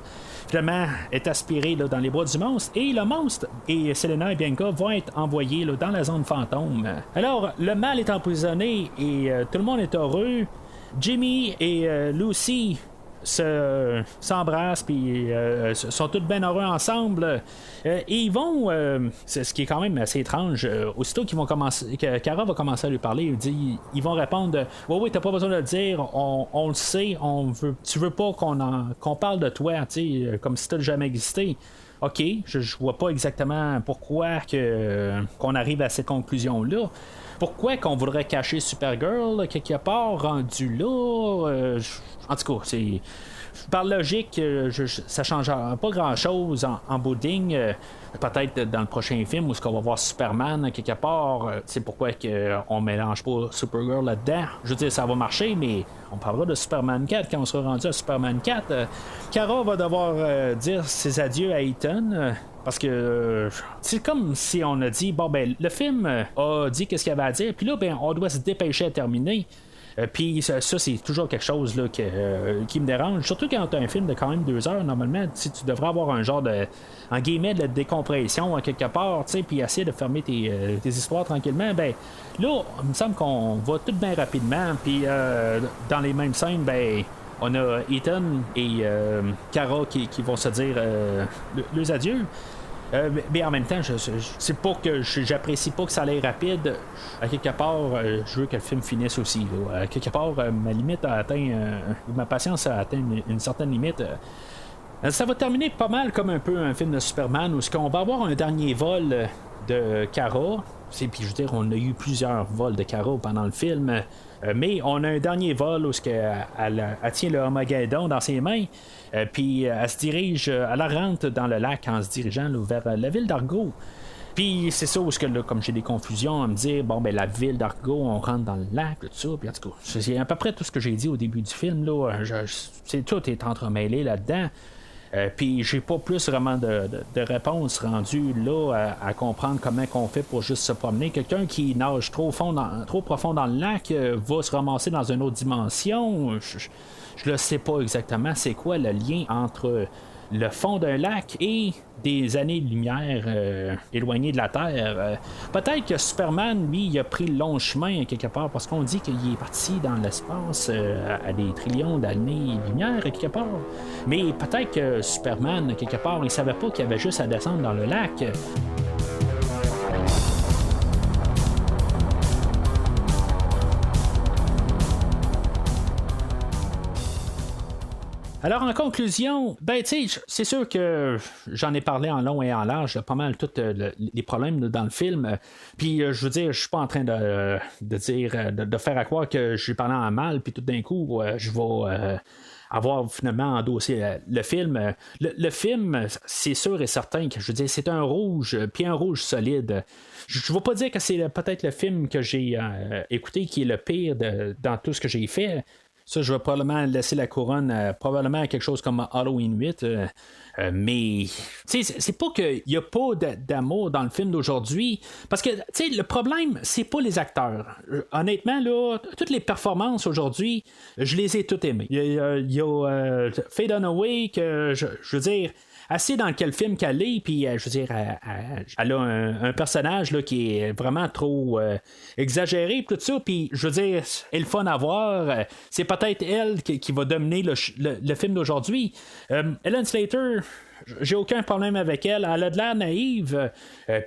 Finalement, elle est aspirée là, dans les bras du monstre, et le monstre et Selena et Bianca vont être envoyés là, dans la zone fantôme. Alors, le mal est emprisonné et tout le monde est heureux. Jimmy et Lucy s'embrassent puis sont tous bien heureux ensemble et ils vont c'est ce qui est quand même assez étrange, aussitôt qu'ils vont commencer, que Kara va commencer à lui parler, ils vont répondre oui t'as pas besoin de le dire, on le sait, tu veux pas qu'on parle de toi, comme si t'as jamais existé. OK, je vois pas exactement pourquoi qu'on arrive à cette conclusion-là. Pourquoi qu'on voudrait cacher Supergirl quelque part rendu là? En tout cas, c'est par logique, ça change pas grand-chose en bout de ligne. Peut-être dans le prochain film où on va voir Superman quelque part, c'est pourquoi on mélange pas Supergirl là-dedans. Je veux dire, ça va marcher, mais on parlera de Superman 4 quand on sera rendu à Superman 4. Kara va devoir dire ses adieux à Ethan. Parce que c'est comme si on a dit, bon ben le film a dit qu'est-ce qu'il avait à dire, puis là ben on doit se dépêcher à terminer. Puis ça c'est toujours quelque chose là, qui me dérange, surtout quand tu as un film de quand même 2 heures. Normalement, tu devrais avoir un genre de, en guillemets, de décompression quelque part, puis essayer de fermer tes histoires tranquillement. Ben là, il me semble qu'on va tout bien rapidement, puis dans les mêmes scènes, ben on a Ethan et Kara qui vont se dire leurs adieux. Mais en même temps, c'est pas que j'apprécie pas que ça aille rapide. À quelque part, je veux que le film finisse aussi. Là. À quelque part, ma limite a atteint, ma patience a atteint une certaine limite. Ça va terminer pas mal comme un peu un film de Superman où on va avoir un dernier vol de Kara. Puis je veux dire, on a eu plusieurs vols de Kara pendant le film. Mais on a un dernier vol où elle tient le Armageddon dans ses mains, puis elle se dirige, elle rentre dans le lac en se dirigeant là, vers la ville d'Argo. Puis c'est ça où là, comme j'ai des confusions à me dire, bon ben la ville d'Argo, on rentre dans le lac, tout ça, puis en tout cas, c'est à peu près tout ce que j'ai dit au début du film, là, tout est entremêlé là-dedans. Puis j'ai pas plus vraiment de réponse rendue là à comprendre comment qu'on fait pour juste se promener. Quelqu'un qui nage trop profond dans le lac va se ramasser dans une autre dimension. Je le sais pas exactement c'est quoi le lien entre le fond d'un lac et des années-lumière éloignées de la Terre. Peut-être que Superman, lui, il a pris le long chemin quelque part, parce qu'on dit qu'il est parti dans l'espace à des trillions d'années-lumière quelque part. Mais peut-être que Superman, quelque part, il savait pas qu'il avait juste à descendre dans le lac. Alors, en conclusion, ben, tu sais, c'est sûr que j'en ai parlé en long et en large, pas mal tous les problèmes dans le film. Puis, je veux dire, je suis pas en train de dire, de faire à croire que j'ai parlé en mal, puis tout d'un coup, je vais avoir finalement endossé le film. Le film, c'est sûr et certain que, je veux dire, c'est un rouge, puis un rouge solide. Je ne vais pas dire que c'est peut-être le film que j'ai écouté qui est le pire dans tout ce que j'ai fait. Ça, je vais probablement laisser la couronne probablement à quelque chose comme Halloween 8. Mais c'est pas qu'il n'y a pas d'amour dans le film d'aujourd'hui. Parce que le problème, c'est pas les acteurs. Honnêtement, là, toutes les performances aujourd'hui, je les ai toutes aimées. Il y a Faye Dunaway que je veux dire. Assez dans quel film qu'elle est, puis je veux dire, elle a un personnage là, qui est vraiment trop exagéré, tout ça, puis je veux dire, elle est le fun à voir. C'est peut-être elle qui va dominer le film d'aujourd'hui. Ellen Slater, j'ai aucun problème avec elle. Elle a de l'air naïve,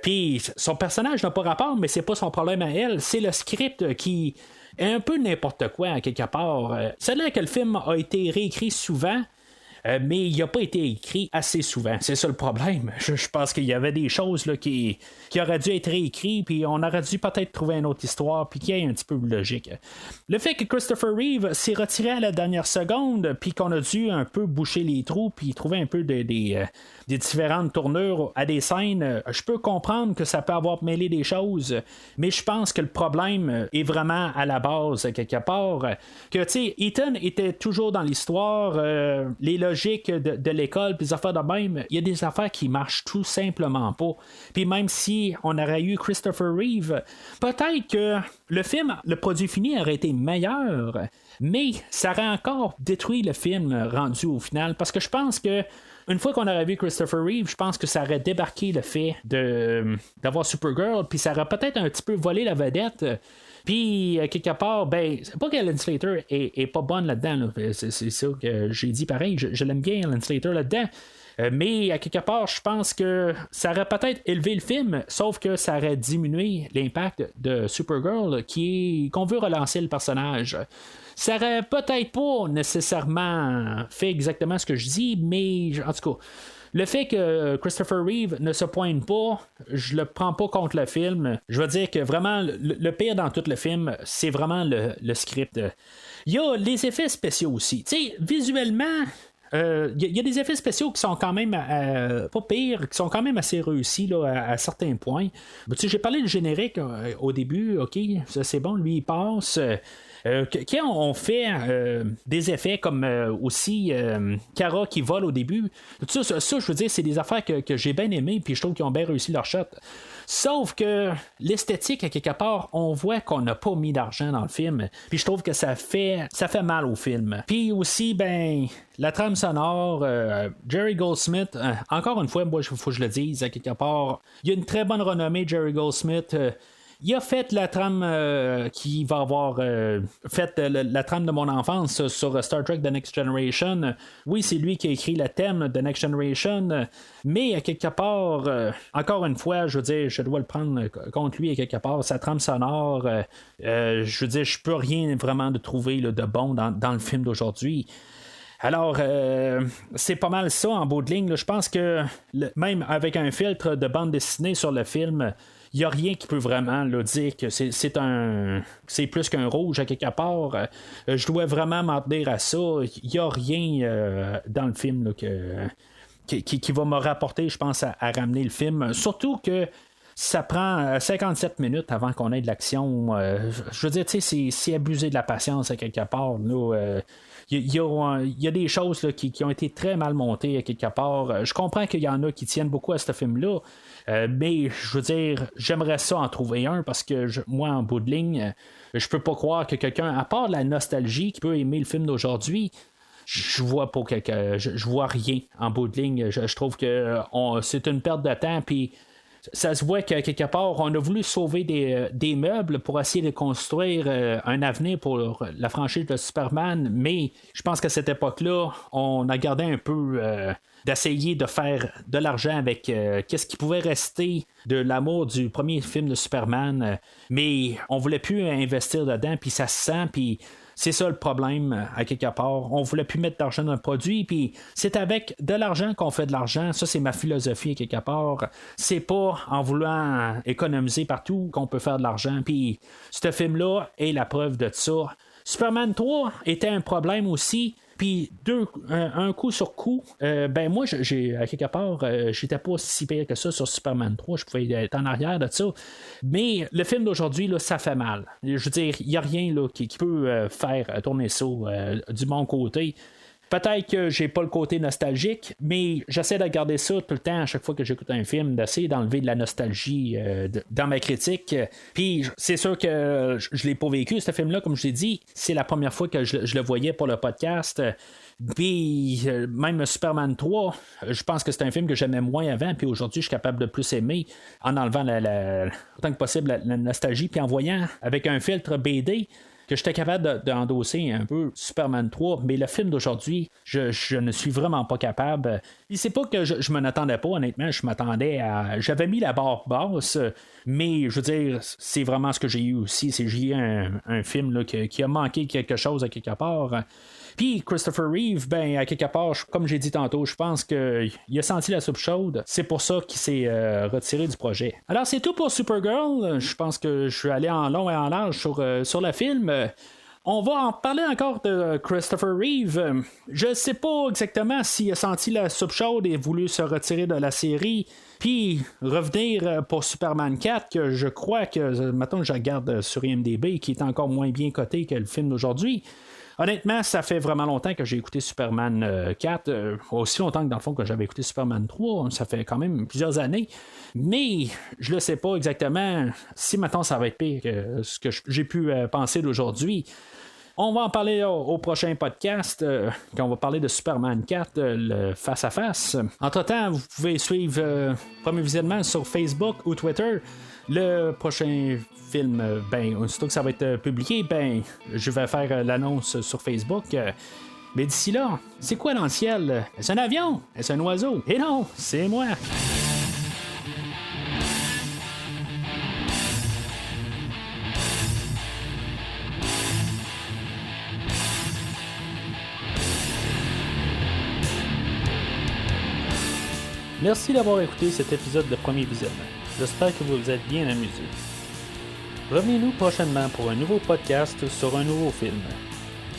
puis son personnage n'a pas rapport, mais c'est pas son problème à elle, c'est le script qui est un peu n'importe quoi, à quelque part. C'est là que le film a été réécrit souvent. mais il n'a pas été écrit assez souvent. C'est ça le problème. Je pense qu'il y avait des choses là, qui auraient dû être réécrites, puis on aurait dû peut-être trouver une autre histoire, puis qu'il y ait un petit peu de logique. Le fait que Christopher Reeve s'est retiré à la dernière seconde, puis qu'on a dû un peu boucher les trous, puis trouver un peu des différentes tournures à des scènes, je peux comprendre que ça peut avoir mêlé des choses, mais je pense que le problème est vraiment à la base, quelque part, que, tu sais, Ethan était toujours dans l'histoire, les logiques de l'école, puis les affaires de même, il y a des affaires qui marchent tout simplement pas. Puis même si on aurait eu Christopher Reeve, peut-être que le film, le produit fini aurait été meilleur, mais ça aurait encore détruit le film rendu au final, parce que je pense que une fois qu'on aurait vu Christopher Reeve, je pense que ça aurait débarqué le fait d'avoir Supergirl, puis ça aurait peut-être un petit peu volé la vedette. Puis, quelque part, ben, c'est pas qu'Ellen Slater est pas bonne là-dedans. Là. C'est ça que j'ai dit pareil. Je l'aime bien, Ellen Slater, là-dedans. Mais à quelque part, je pense que ça aurait peut-être élevé le film, sauf que ça aurait diminué l'impact de Supergirl qu'on veut relancer le personnage. Ça aurait peut-être pas nécessairement fait exactement ce que je dis, mais en tout cas, le fait que Christopher Reeve ne se pointe pas, je le prends pas contre le film. Je veux dire que vraiment, le pire dans tout le film, c'est vraiment le script. Il y a les effets spéciaux aussi. Tu sais, visuellement, il y a des effets spéciaux qui sont quand même pas pires, qui sont quand même assez réussis là, à certains points. Tu sais, j'ai parlé du générique au début, ok, ça c'est bon, lui il passe. Quand on fait des effets comme aussi Kara qui vole au début, tout ça, je veux dire, c'est des affaires que j'ai bien aimées, puis je trouve qu'ils ont bien réussi leur shot. Sauf que l'esthétique, à quelque part, on voit qu'on n'a pas mis d'argent dans le film. Puis je trouve que ça fait mal au film. Puis aussi, ben, la trame sonore, Jerry Goldsmith, encore une fois, moi, il faut que je le dise, à quelque part, il y a une très bonne renommée, Jerry Goldsmith. Il a fait la trame qui va avoir fait la trame de mon enfance sur Star Trek The Next Generation. Oui, c'est lui qui a écrit le thème de Next Generation, mais à quelque part, encore une fois, je veux dire, je dois le prendre contre lui à quelque part. Sa trame sonore, je veux dire, je peux rien vraiment de trouver là, de bon dans le film d'aujourd'hui. Alors, c'est pas mal ça en bout de ligne. Là. Je pense que même avec un filtre de bande dessinée sur le film, il n'y a rien qui peut vraiment là, dire que c'est plus qu'un rouge à quelque part. Je dois vraiment m'en tenir à ça. Il n'y a rien dans le film là, qui va me rapporter, je pense, à ramener le film. Surtout que ça prend 57 minutes avant qu'on ait de l'action. Je veux dire, tu sais, c'est abuser de la patience à quelque part. Là, il y a des choses là, qui ont été très mal montées à quelque part. Je comprends qu'il y en a qui tiennent beaucoup à ce film-là, mais je veux dire, j'aimerais ça en trouver un parce que moi, en bout de ligne, je peux pas croire que quelqu'un, à part la nostalgie, qui peut aimer le film d'aujourd'hui, je vois pas je vois rien en bout de ligne. Je trouve que c'est une perte de temps, puis ça se voit qu'à quelque part, on a voulu sauver des meubles pour essayer de construire un avenir pour la franchise de Superman, mais je pense qu'à cette époque-là, on a gardé un peu d'essayer de faire de l'argent avec qu'est-ce qui pouvait rester de l'amour du premier film de Superman, mais on voulait plus investir dedans, puis ça se sent, puis c'est ça le problème, à quelque part. On voulait plus mettre d'argent dans le produit, puis c'est avec de l'argent qu'on fait de l'argent. Ça, c'est ma philosophie, à quelque part. C'est pas en voulant économiser partout qu'on peut faire de l'argent. Puis ce film-là est la preuve de ça. Superman 3 était un problème aussi. Puis un coup sur coup, ben moi, j'ai à quelque part, j'étais pas si pire que ça sur Superman 3, je pouvais être en arrière de ça. Mais le film d'aujourd'hui, là, ça fait mal. Je veux dire, il n'y a rien là, qui peut faire tourner ça du bon côté. Peut-être que j'ai pas le côté nostalgique, mais j'essaie de garder ça tout le temps à chaque fois que j'écoute un film, d'essayer d'enlever de la nostalgie dans ma critique. Puis c'est sûr que je l'ai pas vécu, ce film-là, comme je l'ai dit. C'est la première fois que je le voyais pour le podcast. Puis même Superman 3, je pense que c'est un film que j'aimais moins avant, puis aujourd'hui je suis capable de plus aimer en enlevant autant que possible la nostalgie, puis en voyant avec un filtre BD que j'étais capable d'endosser un peu Superman 3, mais le film d'aujourd'hui, je ne suis vraiment pas capable. Et c'est pas que je m'en attendais pas, honnêtement, je m'attendais à... J'avais mis la barre basse, mais je veux dire, c'est vraiment ce que j'ai eu aussi, j'ai eu un film là, qui a manqué quelque chose à quelque part. Puis Christopher Reeve, ben à quelque part, comme j'ai dit tantôt, je pense qu'il a senti la soupe chaude. C'est pour ça qu'il s'est retiré du projet. Alors c'est tout pour Supergirl. Je pense que je suis allé en long et en large sur le film. On va en parler encore de Christopher Reeve. Je sais pas exactement s'il a senti la soupe chaude et voulu se retirer de la série, puis revenir pour Superman 4, que je crois que, maintenant je regarde sur IMDb, qui est encore moins bien coté que le film d'aujourd'hui. Honnêtement, ça fait vraiment longtemps que j'ai écouté Superman 4, aussi longtemps que dans le fond que j'avais écouté Superman 3, ça fait quand même plusieurs années, mais je ne sais pas exactement si maintenant ça va être pire que ce que j'ai pu penser d'aujourd'hui. On va en parler au prochain podcast, quand on va parler de Superman 4, le face-à-face. Entre-temps, vous pouvez suivre Premier Visionnement sur Facebook ou Twitter. Le prochain film, ben, aussitôt que ça va être publié, ben, je vais faire l'annonce sur Facebook. Mais d'ici là, c'est quoi dans le ciel? Est-ce un avion? Est-ce un oiseau? Et non, c'est moi! Merci d'avoir écouté cet épisode de Premier Visionnement. J'espère que vous vous êtes bien amusés. Revenez-nous prochainement pour un nouveau podcast sur un nouveau film.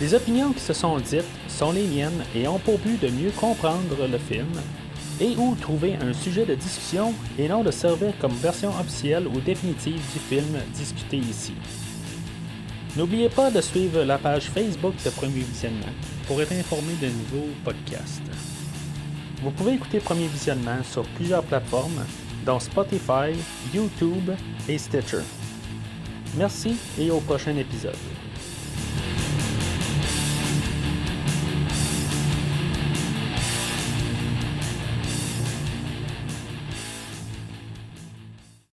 Les opinions qui se sont dites sont les miennes et ont pour but de mieux comprendre le film et ou trouver un sujet de discussion et non de servir comme version officielle ou définitive du film discuté ici. N'oubliez pas de suivre la page Facebook de Premier Visionnement pour être informé de nouveaux podcasts. Vous pouvez écouter Premier Visionnement sur plusieurs plateformes, dont Spotify, YouTube et Stitcher. Merci et au prochain épisode.